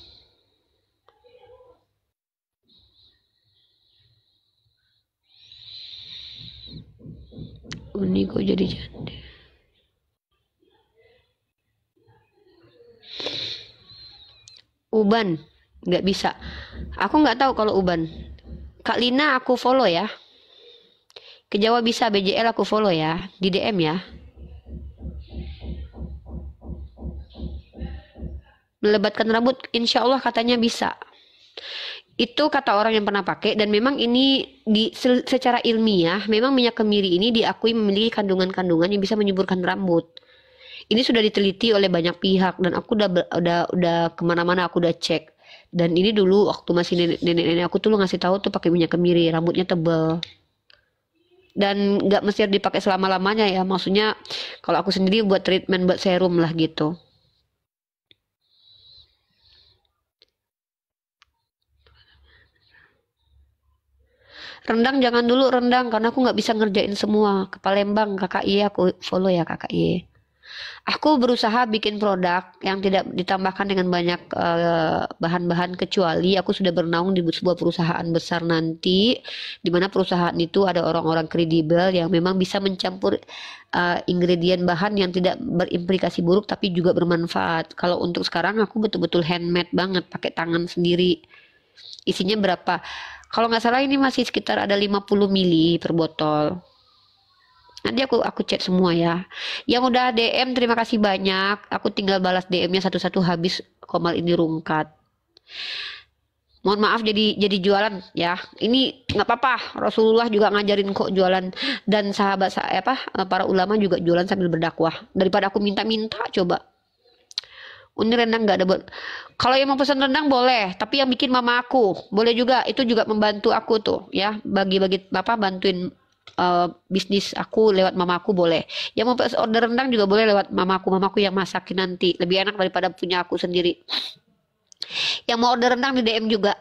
Ini kok jadi janda. Uban nggak bisa. Aku nggak tahu kalau uban. Kak Lina aku follow ya. Ke Jawa bisa, BJL aku follow ya. Di DM ya. Melebatkan rambut insya Allah katanya bisa. Itu kata orang yang pernah pakai dan memang ini secara ilmiah memang minyak kemiri ini diakui memiliki kandungan-kandungan yang bisa menyuburkan rambut. Ini sudah diteliti oleh banyak pihak dan aku udah kemana-mana aku udah cek. Dan ini dulu waktu masih nenek-nenek aku tuh ngasih tahu tuh pakai minyak kemiri, rambutnya tebal. Dan nggak mesti dipakai selama-lamanya ya. Maksudnya kalau aku sendiri buat treatment, buat serum lah gitu. Rendang jangan dulu rendang karena aku nggak bisa ngerjain semua. Ke Palembang KKI aku follow ya KKI. Aku berusaha bikin produk yang tidak ditambahkan dengan banyak bahan-bahan kecuali aku sudah bernaung di sebuah perusahaan besar nanti di mana perusahaan itu ada orang-orang kredibel yang memang bisa mencampur ingredient bahan yang tidak berimplikasi buruk tapi juga bermanfaat. Kalau untuk sekarang aku betul-betul handmade banget pakai tangan sendiri. Isinya berapa? Kalau nggak salah ini masih sekitar ada 50 mili per botol. Nanti aku chat semua ya. Yang udah DM terima kasih banyak. Aku tinggal balas DM-nya satu-satu habis Komal ini rungkat. Mohon maaf jadi jualan ya. Ini nggak apa-apa. Rasulullah juga ngajarin kok jualan, dan sahabat saya para ulama juga jualan sambil berdakwah. Daripada aku minta-minta coba. Ini rendang nggak ada buat. Kalau yang mau pesan rendang boleh, tapi yang bikin mama aku boleh juga. Itu juga membantu aku tuh ya. Bagi-bagi bantuin bisnis aku lewat mama aku boleh. Yang mau order rendang juga boleh lewat mamaku yang masakin nanti. Lebih enak daripada punya aku sendiri. Yang mau order rendang di DM juga.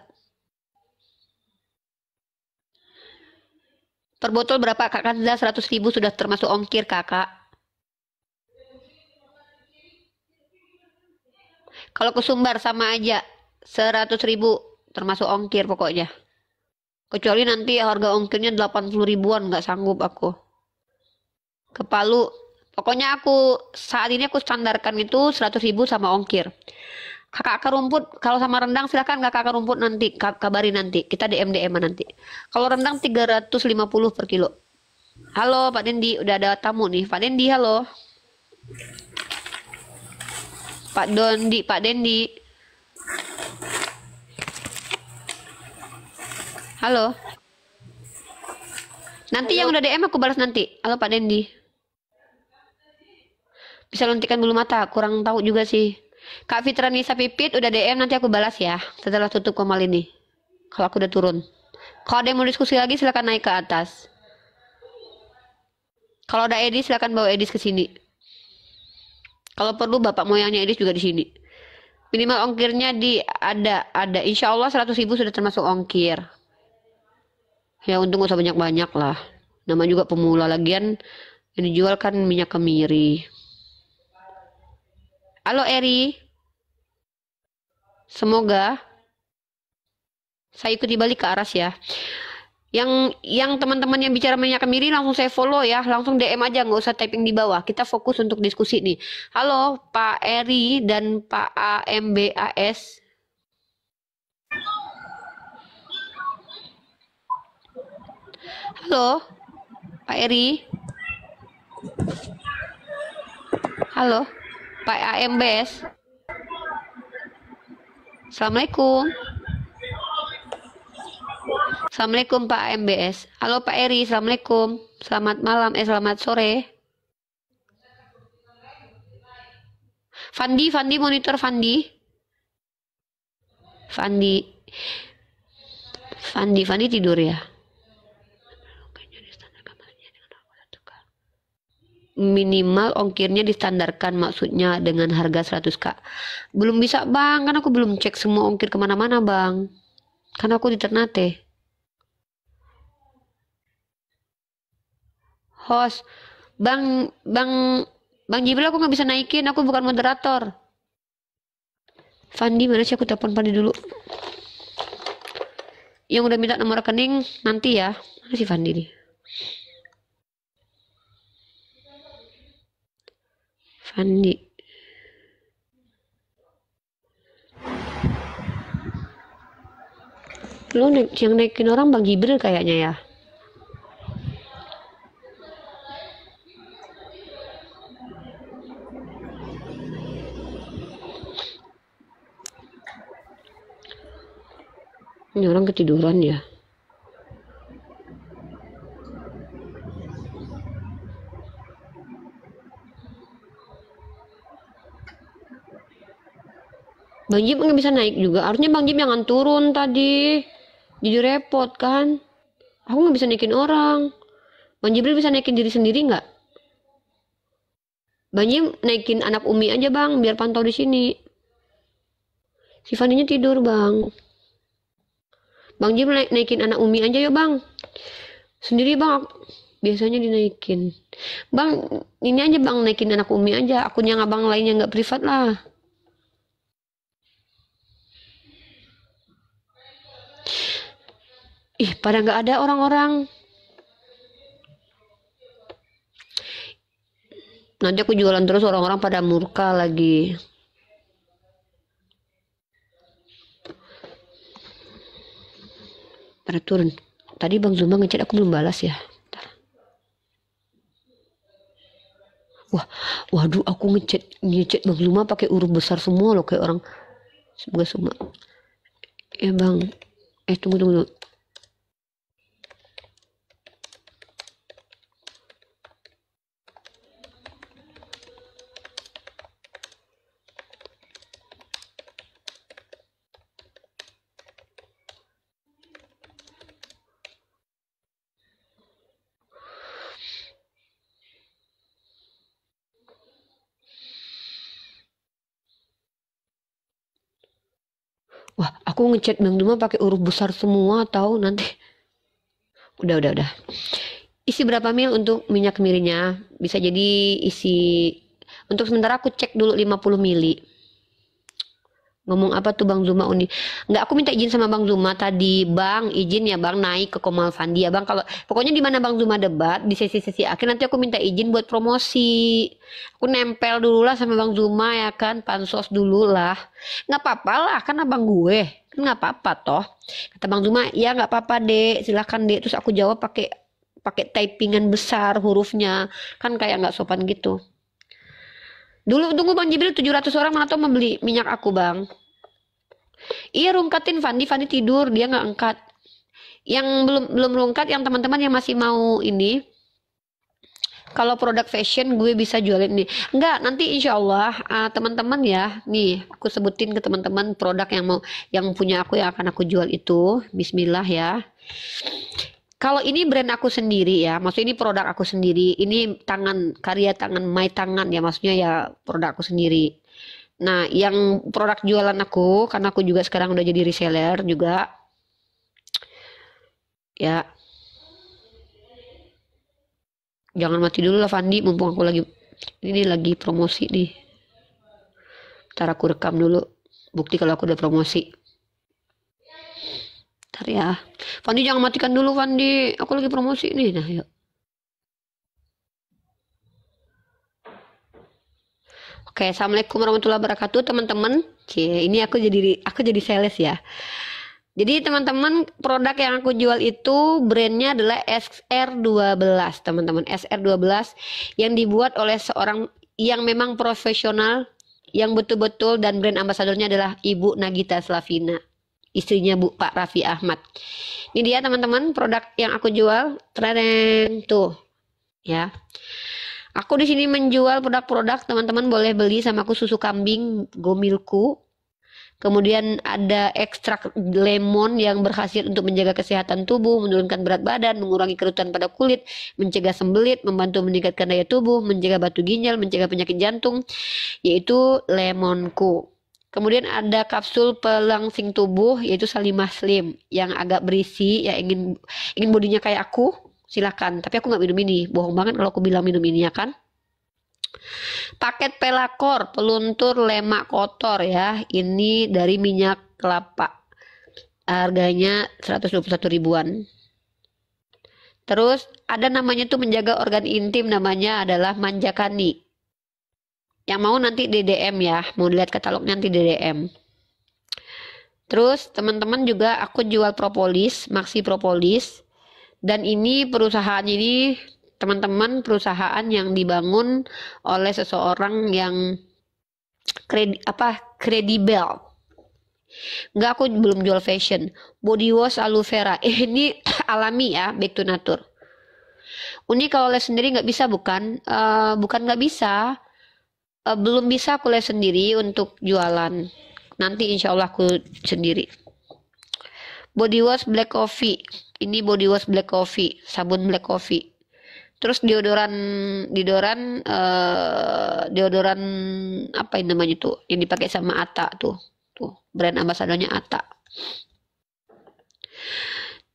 Per botol berapa Kak Kanza? 100.000 sudah termasuk ongkir kakak. Kalau ke Sumbar sama aja 100.000 termasuk ongkir pokoknya. Kecuali nanti harga ongkirnya 80 ribuan, nggak sanggup aku. Ke Palu, pokoknya aku saat ini aku standarkan itu 100.000 sama ongkir. Kakak akar rumput, kalau sama rendang silakan kakak akar rumput nanti, kabari nanti. Kita DM nanti. Kalau rendang 350 per kilo. Halo Pak Dendi, udah ada tamu nih. Pak Dendi, halo. Pak Dendi. Halo. Nanti yang udah DM aku balas nanti. Halo Pak Dendi. Bisa luntikan bulu mata, kurang tahu juga sih. Kak Fitra Nisa Pipit udah DM, nanti aku balas ya setelah tutup Komal ini. Kalau aku udah turun. Kalau ada yang mau diskusi lagi silakan naik ke atas. Kalau ada Edis silakan bawa Edis ke sini. Kalau perlu bapak moyangnya Edis juga di sini. Minimal ongkirnya ada. Insya Allah 100.000 sudah termasuk ongkir. Ya untung gak usah banyak-banyak lah. Nama juga pemula, lagian yang dijual kan minyak kemiri. Halo Eri. Semoga saya ikuti balik ke Aras ya. Yang teman-teman yang bicara minyak kemiri langsung saya follow ya, langsung DM aja, nggak usah typing di bawah. Kita fokus untuk diskusi nih. Halo Pak Eri dan Pak AMBAS. Halo Pak Eri. Halo Pak AMBAS. Assalamualaikum. Assalamualaikum Pak MBS. Halo Pak Eri, Assalamualaikum. Selamat malam, selamat sore. Fandi monitor Fandi. Fandi tidur ya. Minimal ongkirnya distandarkan, maksudnya dengan harga 100k. Belum bisa bang, kan aku belum cek semua ongkir kemana-mana bang. Kan aku di Ternate. Host, Bang Jibril aku nggak bisa naikin, aku bukan moderator. Fandi mana sih, aku telepon Fandi dulu. Yang udah minta nomor rekening nanti ya. Mana sih Fandi nih? Fandi. Lo yang naikin orang Bang Jibril kayaknya ya. Ini orang ketiduran ya. Bang Jim nggak bisa naik juga. Harusnya Bang Jim jangan turun tadi. Jadi repot kan. Aku nggak bisa naikin orang. Bang Jibril bisa naikin diri sendiri nggak? Bang Jim naikin anak Umi aja bang, biar pantau di sini. Si Fandinya tidur bang. Bang Jim naikin anak Umi aja yuk bang. Sendiri bang, biasanya dinaikin. Bang, ini aja bang, naikin anak Umi aja. Akunnya abang lainnya nggak privat lah. Ih, pada nggak ada orang-orang. Nanti aku jualan terus, orang-orang pada murka lagi. Pada turun. Tadi Bang Zuma ngechat aku belum balas ya. Bentar. Waduh, aku ngechat Bang Zuma pakai huruf besar semua loh, kayak orang semoga Suma. Bang, tunggu. Wah, aku ngechat Bang Zuma pakai huruf besar semua, tahu nanti. Udah. Isi berapa mil untuk minyak kemirinya? Bisa jadi isi, untuk sementara aku cek dulu 50 mili. Ngomong apa tuh Bang Zuma Uni? Nggak, aku minta izin sama Bang Zuma tadi. Bang, izin ya Bang naik ke Komal Fandi ya Bang. Kalau pokoknya di mana Bang Zuma debat di sesi-sesi akhir nanti aku minta izin buat promosi. Aku nempel dulu lah sama Bang Zuma ya kan, pansos dulu lah. Nggak apa-apa lah, kan abang gue. Kan nggak apa-apa toh. Kata Bang Zuma, ya nggak apa-apa Dek, silakan Dek. Terus aku jawab pakai typingan besar hurufnya. Kan kayak nggak sopan gitu. Dulu tunggu Bang Jibril, 700 orang mana tau membeli minyak aku Bang. Iya rungkatin Fandi tidur, dia nggak angkat. Yang belum rungkat, yang teman-teman yang masih mau ini, kalau produk fashion gue bisa jualin nih. Enggak, nanti insya Allah teman-teman ya, nih aku sebutin ke teman-teman produk yang punya aku yang akan aku jual itu. Bismillah ya. Kalau ini brand aku sendiri ya, maksudnya ini produk aku sendiri, ini karya tangan my tangan ya, maksudnya ya produk aku sendiri. Nah, yang produk jualan aku, karena aku juga sekarang udah jadi reseller juga, ya. Jangan mati dulu lah Fandi, mumpung aku ini lagi promosi nih. Ntar aku rekam dulu, bukti kalau aku udah promosi. Ntar ya. Fandi jangan matikan dulu Fandi, aku lagi promosi nih. Nah yuk. Oke, assalamualaikum warahmatullahi wabarakatuh teman-teman. Ini aku jadi sales ya. Jadi teman-teman, produk yang aku jual itu brandnya adalah SR12 teman-teman. SR12 yang dibuat oleh seorang yang memang profesional, yang betul-betul, dan brand ambasadornya adalah Ibu Nagita Slavina, istrinya Pak Raffi Ahmad. Ini dia teman-teman produk yang aku jual. Tren tuh ya. Aku di sini menjual produk-produk, teman-teman boleh beli sama aku, susu kambing Gomilku. Kemudian ada ekstrak lemon yang berkhasiat untuk menjaga kesehatan tubuh, menurunkan berat badan, mengurangi kerutan pada kulit, mencegah sembelit, membantu meningkatkan daya tubuh, mencegah batu ginjal, mencegah penyakit jantung, yaitu lemonku. Kemudian ada kapsul pelangsing tubuh, yaitu Salimah Slim, yang agak berisi, ya ingin bodinya kayak aku, silakan. Tapi aku nggak minum ini, bohong banget kalau aku bilang minum ini ya kan. Paket Pelakor peluntur lemak kotor ya, ini dari minyak kelapa, harganya 121 ribuan. Terus ada namanya tuh menjaga organ intim, namanya adalah Manjakani. Yang mau nanti DDM ya, mau lihat katalognya nanti DDM. Terus teman-teman juga aku jual propolis, Maxi Propolis, dan ini perusahaan ini teman-teman perusahaan yang dibangun oleh seseorang yang kredibel. Enggak, aku belum jual fashion. Body wash aloe vera. Ini alami ya, back to nature. Uni kalau les sendiri nggak bisa bukan? Bukan nggak bisa. Belum bisa aku les sendiri untuk jualan. Nanti insya Allah aku sendiri. Body wash black coffee. Ini body wash black coffee, sabun black coffee. Terus deodoran apa ini namanya tuh, yang dipakai sama Ata tuh brand ambasadornya Ata.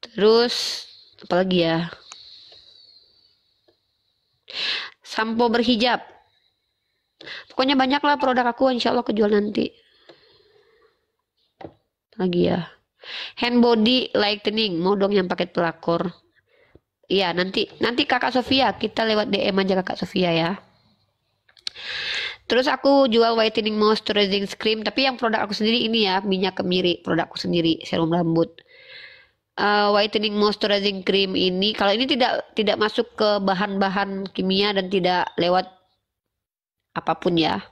Terus apalagi ya, sampo berhijab, pokoknya banyak lah produk aku, insya Allah kejual nanti. Lagi ya, hand body lightening, mau dong yang paket pelakor. Iya, nanti Kakak Sofia, kita lewat DM aja Kakak Sofia ya. Terus aku jual whitening moisturizing cream, tapi yang produk aku sendiri ini ya, minyak kemiri, produkku sendiri, serum rambut. Whitening moisturizing cream ini, kalau ini tidak masuk ke bahan-bahan kimia dan tidak lewat apapun ya,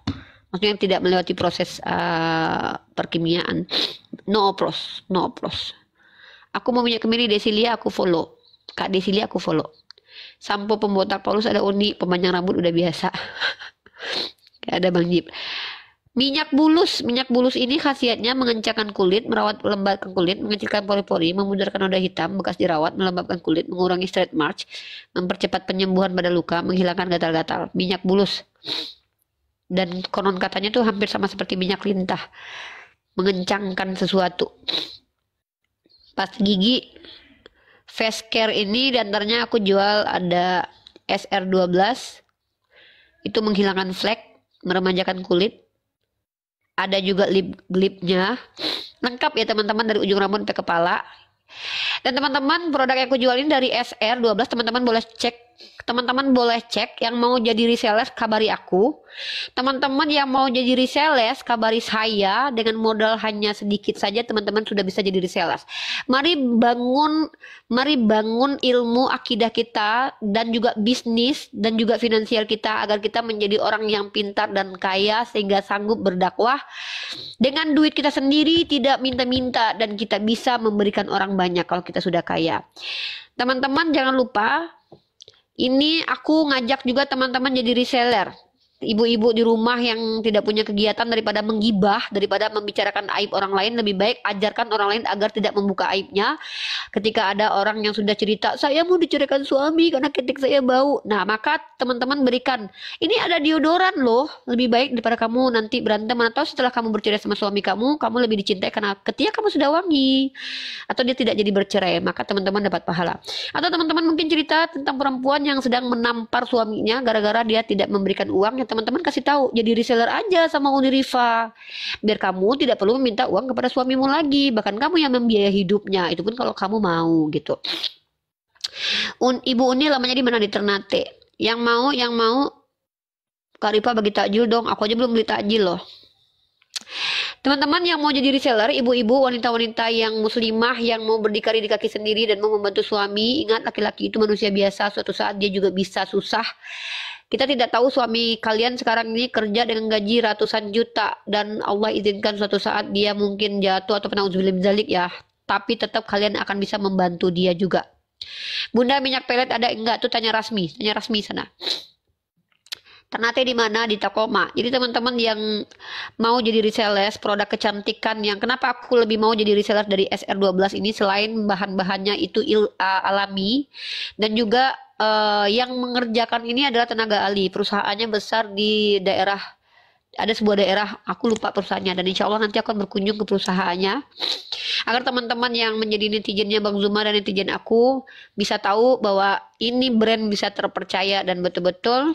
maksudnya yang tidak melewati proses perkimiaan. No oplos. Aku mau minyak kemiri Desilia, aku follow. Kak Desilia aku follow. Sampo pembotak Paulus ada unik, pemanjang rambut udah biasa. Gak ada Bang Jip. Minyak bulus ini khasiatnya mengencangkan kulit, merawat lembabkan kulit, mengecilkan pori-pori, memudarkan noda hitam, bekas jerawat, melembabkan kulit, mengurangi stretch mark, mempercepat penyembuhan pada luka, menghilangkan gatal-gatal. Minyak bulus. Dan konon katanya tuh hampir sama seperti minyak lintah, mengencangkan sesuatu. Pasta gigi, face care ini diantaranya aku jual ada SR12, itu menghilangkan flek, meremajakan kulit. Ada juga lip glipnya, lengkap ya teman-teman dari ujung rambut sampai kepala. Dan teman-teman, produk yang aku jual ini dari SR12, teman-teman boleh cek. Yang mau jadi resellers kabari aku. Teman-teman yang mau jadi resellers kabari saya. Dengan modal hanya sedikit saja teman-teman sudah bisa jadi resellers. Mari bangun ilmu akidah kita dan juga bisnis dan juga finansial kita agar kita menjadi orang yang pintar dan kaya sehingga sanggup berdakwah dengan duit kita sendiri, tidak minta-minta, dan kita bisa memberikan orang banyak kalau kita sudah kaya. Teman-teman jangan lupa, ini aku ngajak juga teman-teman jadi reseller. Ibu-ibu di rumah yang tidak punya kegiatan, daripada menggibah, daripada membicarakan aib orang lain, lebih baik ajarkan orang lain agar tidak membuka aibnya. Ketika ada orang yang sudah cerita, saya mau diceraikan suami karena ketik saya bau. Nah, maka teman-teman berikan, ini ada deodoran loh, lebih baik daripada kamu nanti berantem, atau setelah kamu bercerai sama suami kamu lebih dicintai karena ketika kamu sudah wangi, atau dia tidak jadi bercerai, maka teman-teman dapat pahala. Atau teman-teman mungkin cerita tentang perempuan yang sedang menampar suaminya gara-gara dia tidak memberikan uang, teman-teman kasih tahu, jadi reseller aja sama Uni Rifa, biar kamu tidak perlu meminta uang kepada suamimu lagi, bahkan kamu yang membiayai hidupnya, itu pun kalau kamu mau gitu. Ibu Uni lamanya di mana? Di Ternate. Yang mau Kak Rifa bagi takjil dong, aku aja belum beli takjil loh. Teman-teman yang mau jadi reseller, ibu-ibu, wanita-wanita yang muslimah yang mau berdikari di kaki sendiri dan mau membantu suami, ingat laki-laki itu manusia biasa, suatu saat dia juga bisa susah. Kita tidak tahu suami kalian sekarang ini kerja dengan gaji ratusan juta dan Allah izinkan suatu saat dia mungkin jatuh atau nauzubillah min dzalik ya, tapi tetap kalian akan bisa membantu dia juga. Bunda, minyak pelet ada enggak? Tuh tanya Rasmi sana. Ternate di mana? Di Takoma. Jadi teman-teman yang mau jadi resellers produk kecantikan, yang kenapa aku lebih mau jadi reseller dari SR12 ini, selain bahan-bahannya itu alami, dan juga yang mengerjakan ini adalah tenaga ahli. Perusahaannya besar di daerah, ada sebuah daerah, aku lupa perusahaannya, dan insya Allah nanti akan berkunjung ke perusahaannya agar teman-teman yang menjadi netizennya Bang Zuma dan netizen aku bisa tahu bahwa ini brand bisa terpercaya dan betul-betul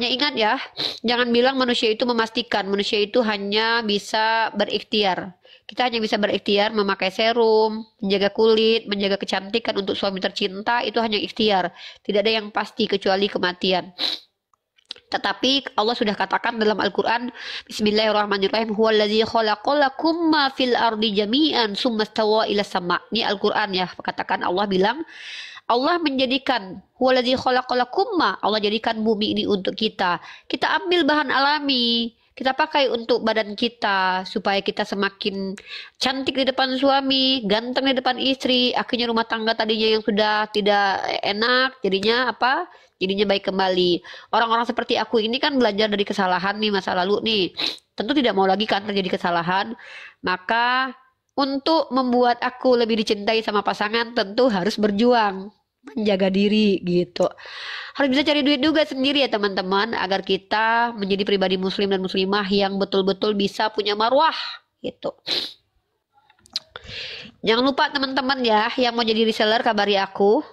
ingat ya, jangan bilang manusia itu memastikan, manusia itu hanya bisa berikhtiar. Kita hanya bisa berikhtiar memakai serum, menjaga kulit, menjaga kecantikan untuk suami tercinta, itu hanya ikhtiar. Tidak ada yang pasti kecuali kematian. Tetapi Allah sudah katakan dalam Al-Quran, Bismillahirrahmanirrahim, huwallazi khalaqalakum ma fil ardi jami'an summa stawa ila sama. Ini Al-Quran ya, katakan Allah bilang, Allah menjadikan, huwallazi khalaqalakum ma, Allah jadikan bumi ini untuk kita. Kita ambil bahan alami, kita pakai untuk badan kita supaya kita semakin cantik di depan suami, ganteng di depan istri. Akhirnya rumah tangga tadinya yang sudah tidak enak, jadinya apa? Jadinya baik kembali. Orang-orang seperti aku ini kan belajar dari kesalahan nih, masa lalu nih. Tentu tidak mau lagi kan terjadi kesalahan. Maka untuk membuat aku lebih dicintai sama pasangan, tentu harus berjuang, menjaga diri gitu. Harus bisa cari duit juga sendiri ya teman-teman, agar kita menjadi pribadi muslim dan muslimah yang betul-betul bisa punya marwah gitu. Jangan lupa teman-teman ya, yang mau jadi reseller kabari aku.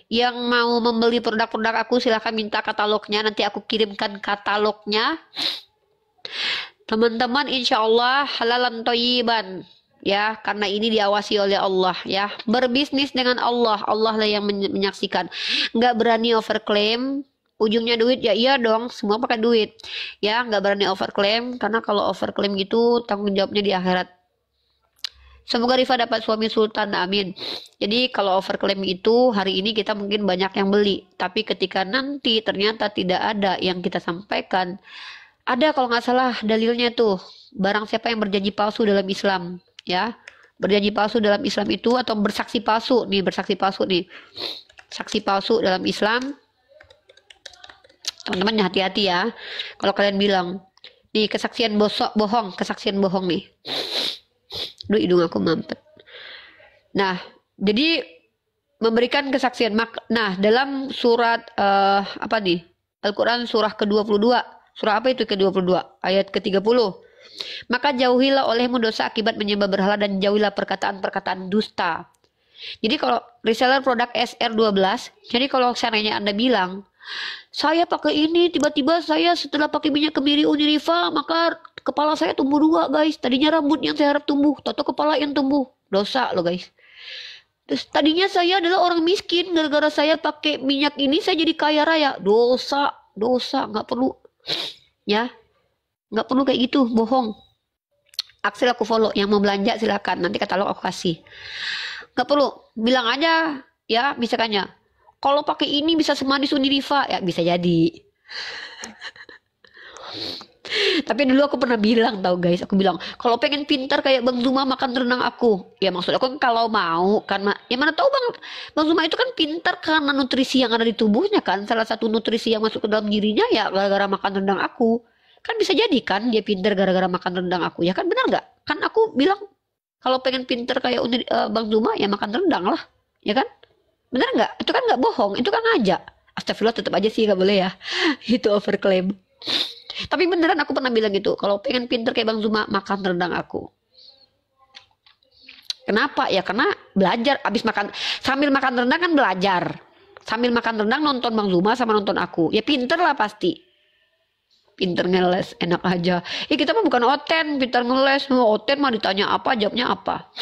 Yang mau membeli produk-produk aku silahkan minta katalognya, nanti aku kirimkan katalognya. Teman-teman insya Allah halalan thayyiban ya, karena ini diawasi oleh Allah ya. Berbisnis dengan Allah, Allah lah yang menyaksikan. Nggak berani overclaim, ujungnya duit ya, iya dong, semua pakai duit ya. Nggak berani overclaim, karena kalau overclaim gitu tanggung jawabnya di akhirat. Semoga Rifa dapat suami sultan, amin. Jadi kalau overclaim itu hari ini kita mungkin banyak yang beli, tapi ketika nanti ternyata tidak ada yang kita sampaikan, ada kalau nggak salah dalilnya tuh, barang siapa yang berjanji palsu dalam Islam, ya, berjanji palsu dalam Islam itu atau bersaksi palsu nih, saksi palsu dalam Islam, teman-teman hati-hati ya, kalau kalian bilang nih kesaksian kesaksian bohong nih. Duh, hidung aku mampet. Nah, jadi memberikan kesaksian. Nah, dalam surat apa nih? Al-Quran surah ke-22. Surah apa itu ke-22? Ayat ke-30. Maka jauhilah olehmu dosa akibat menyembah berhala dan jauhilah perkataan-perkataan dusta. Jadi kalau reseller produk SR12, jadi kalau seandainya Anda bilang, saya pakai ini, tiba-tiba saya setelah pakai minyak kemiri Uniriva, maka kepala saya tumbuh 2 guys. Tadinya rambut yang saya harap tumbuh, toto kepala yang tumbuh. Dosa loh guys. Terus tadinya saya adalah orang miskin, gara-gara saya pakai minyak ini saya jadi kaya raya. Dosa, nggak perlu. Ya, nggak perlu kayak gitu, bohong. Axel aku follow, yang mau belanja silakan, nanti katalog aku kasih. Nggak perlu, bilang aja ya, misalkannya, kalau pakai ini bisa semanis Uniriva, ya bisa jadi. Tapi dulu aku pernah bilang tau guys, aku bilang kalau pengen pintar kayak Bang Zuma makan rendang aku. Ya maksud aku kan kalau mau kan, ya mana tahu Bang Zuma itu kan pintar karena nutrisi yang ada di tubuhnya kan. Salah satu nutrisi yang masuk ke dalam dirinya ya gara-gara makan rendang aku. Kan bisa jadi kan dia pintar gara-gara makan rendang aku. Ya kan benar nggak? Kan aku bilang kalau pengen pintar kayak Bang Zuma ya makan rendang lah. Ya kan? Benar nggak? Itu kan nggak bohong, itu kan ngajak. Astagfirullah, tetap aja sih nggak boleh ya. Itu overclaim. Tapi beneran aku pernah bilang gitu, kalau pengen pinter kayak Bang Zuma makan rendang aku. Kenapa? Ya karena belajar, abis makan, sambil makan rendang kan belajar. Sambil makan rendang nonton Bang Zuma sama nonton aku. Ya pinter lah pasti. Pinter ngeles, enak aja. Ya kita mah bukan oten, pinter ngeles. Oten mah ditanya apa, jawabnya apa.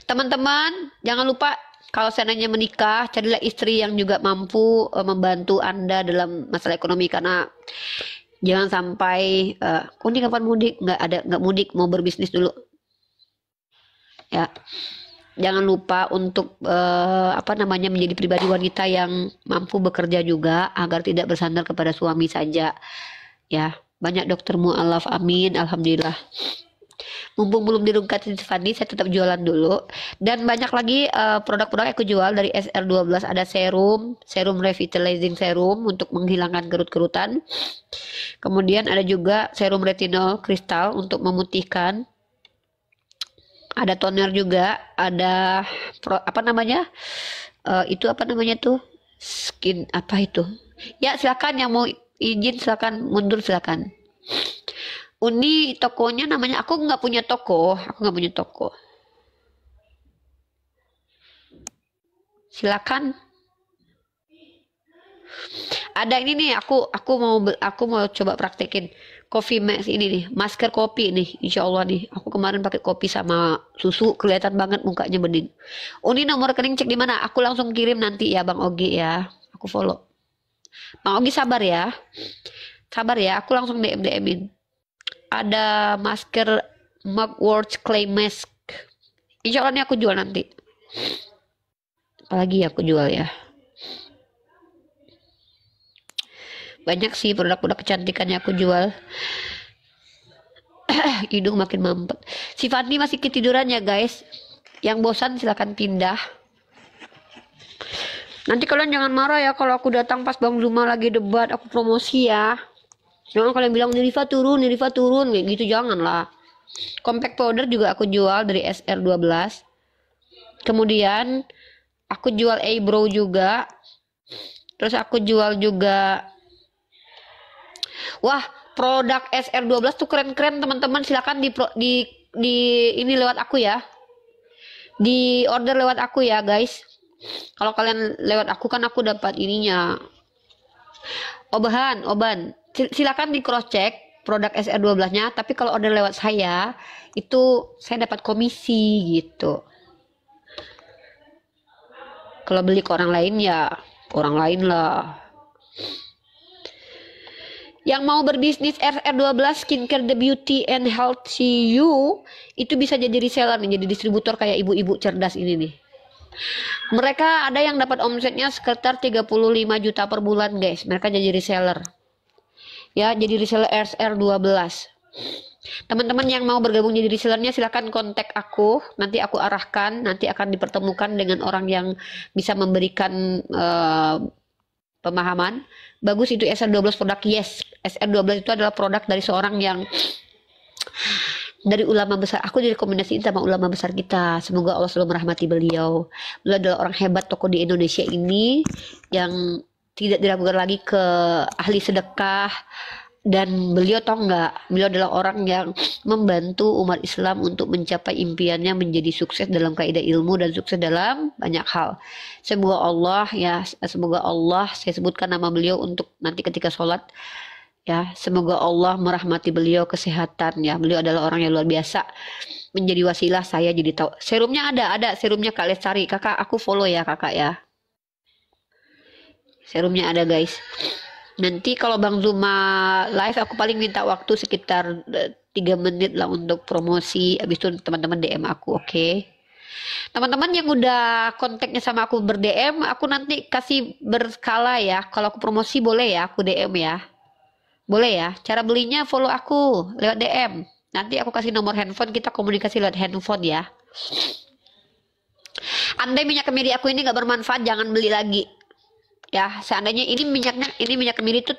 Teman-teman, jangan lupa kalau seandainya menikah, carilah istri yang juga mampu membantu Anda dalam masalah ekonomi, karena jangan sampai ini kapan mudik? Nggak mudik, mau berbisnis dulu. Ya. Jangan lupa untuk menjadi pribadi wanita yang mampu bekerja juga agar tidak bersandar kepada suami saja. Ya, banyak dokter mualaf, amin, alhamdulillah. Mumpung belum dirungkat Tiffany, saya tetap jualan dulu. Dan banyak lagi produk-produk yang aku jual dari SR12. Ada serum revitalizing serum untuk menghilangkan kerut-kerutan. Kemudian ada juga serum retinol kristal untuk memutihkan. Ada toner juga, ada skin apa itu? Ya silakan yang mau izin silakan mundur silakan. Uni tokonya namanya, aku nggak punya toko. Silakan. Ada ini nih, aku mau coba praktekin Coffee Max ini nih, masker kopi nih, insya Allah nih. Aku kemarin pakai kopi sama susu, kelihatan banget mukanya bening. Uni nomor rekening cek di mana? Aku langsung kirim nanti ya Bang Ogi ya. Aku follow. Bang Ogi sabar ya, aku langsung DM-in. Ada masker Mugwort Clay Mask. Insya Allah ini aku jual nanti. Apalagi aku jual ya. Banyak sih produk-produk kecantikannya aku jual. Hidung makin mampet. Si Fandi masih ketiduran ya guys. Yang bosan silahkan pindah. Nanti kalian jangan marah ya kalau aku datang pas Bang Zuma lagi debat, aku promosi ya. Jangan kalian bilang Niriva turun kayak gitu, janganlah. Compact powder juga aku jual dari SR12. Kemudian aku jual eyebrow juga. Terus aku jual juga, wah, produk SR12 tuh keren-keren teman-teman. Silakan di ini lewat aku ya. Di order lewat aku ya guys. Kalau kalian lewat aku kan aku dapat ininya. Oban. Silakan di cross check produk SR12-nya, tapi kalau order lewat saya itu saya dapat komisi gitu. Kalau beli ke orang lain ya orang lain lah. Yang mau berbisnis RR12 Skincare The Beauty and Healthy You itu bisa jadi reseller nih, jadi distributor kayak ibu-ibu cerdas ini nih. Mereka ada yang dapat omsetnya sekitar 35 juta per bulan guys. Mereka jadi reseller. Ya, jadi reseller RR12. Teman-teman yang mau bergabung jadi resellernya silahkan kontak aku. Nanti aku arahkan, nanti akan dipertemukan dengan orang yang bisa memberikan pemahaman. Bagus itu SR12 produk, yes. SR12 itu adalah produk dari seorang yang dari ulama besar. Aku direkomendasiin sama ulama besar kita. Semoga Allah selalu merahmati beliau. Beliau adalah orang hebat tokoh di Indonesia ini yang tidak diragukan lagi ke ahli sedekah. Dan beliau tahu nggak, beliau adalah orang yang membantu umat Islam untuk mencapai impiannya menjadi sukses dalam kaidah ilmu dan sukses dalam banyak hal. Semoga Allah saya sebutkan nama beliau untuk nanti ketika sholat ya. Semoga Allah merahmati beliau kesehatan ya. Beliau adalah orang yang luar biasa, menjadi wasilah saya jadi tahu. Serumnya ada serumnya Kak Lestari. Kakak aku follow ya kakak ya. Serumnya ada guys. Nanti kalau Bang Zuma live aku paling minta waktu sekitar 3 menit lah untuk promosi. Habis itu teman-teman DM aku, oke? Teman-teman yang udah kontaknya sama aku ber-DM, aku nanti kasih berskala ya. Kalau aku promosi boleh ya, aku DM ya. Boleh ya. Cara belinya follow aku lewat DM. Nanti aku kasih nomor handphone, kita komunikasi lewat handphone ya. Andai minyak kemiri aku ini nggak bermanfaat, jangan beli lagi. Ya, seandainya ini minyak kemiri itu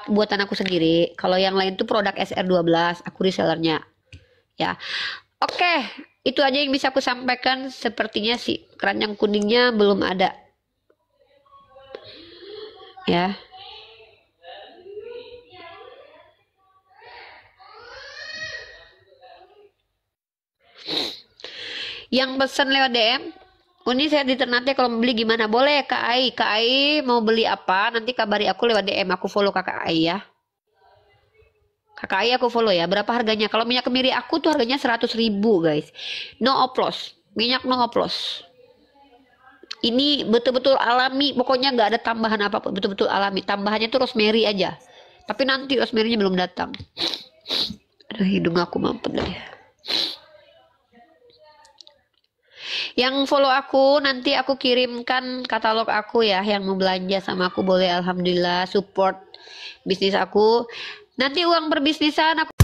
buatan aku sendiri. Kalau yang lain tuh produk SR12, aku resellernya. Ya. Oke, itu aja yang bisa aku sampaikan. Sepertinya sih keranjang kuningnya belum ada. Ya. Yang pesan lewat DM, ini saya di Ternate, kalau mau beli gimana? Boleh Kak Ai. Kak Ai mau beli apa? Nanti kabari aku lewat DM. Aku follow Kakak Ai ya. Kakak Ai aku follow ya. Berapa harganya? Kalau minyak kemiri aku tuh harganya 100.000 guys. No oplos. Minyak no oplos. Ini betul-betul alami. Pokoknya nggak ada tambahan apapun. Betul-betul alami. Tambahannya tuh rosemary aja. Tapi nanti rosemary-nya belum datang. Aduh, hidung aku mampet deh. Yang follow aku nanti aku kirimkan katalog aku ya. Yang mau belanja sama aku boleh, alhamdulillah support bisnis aku. Nanti uang berbisnisan aku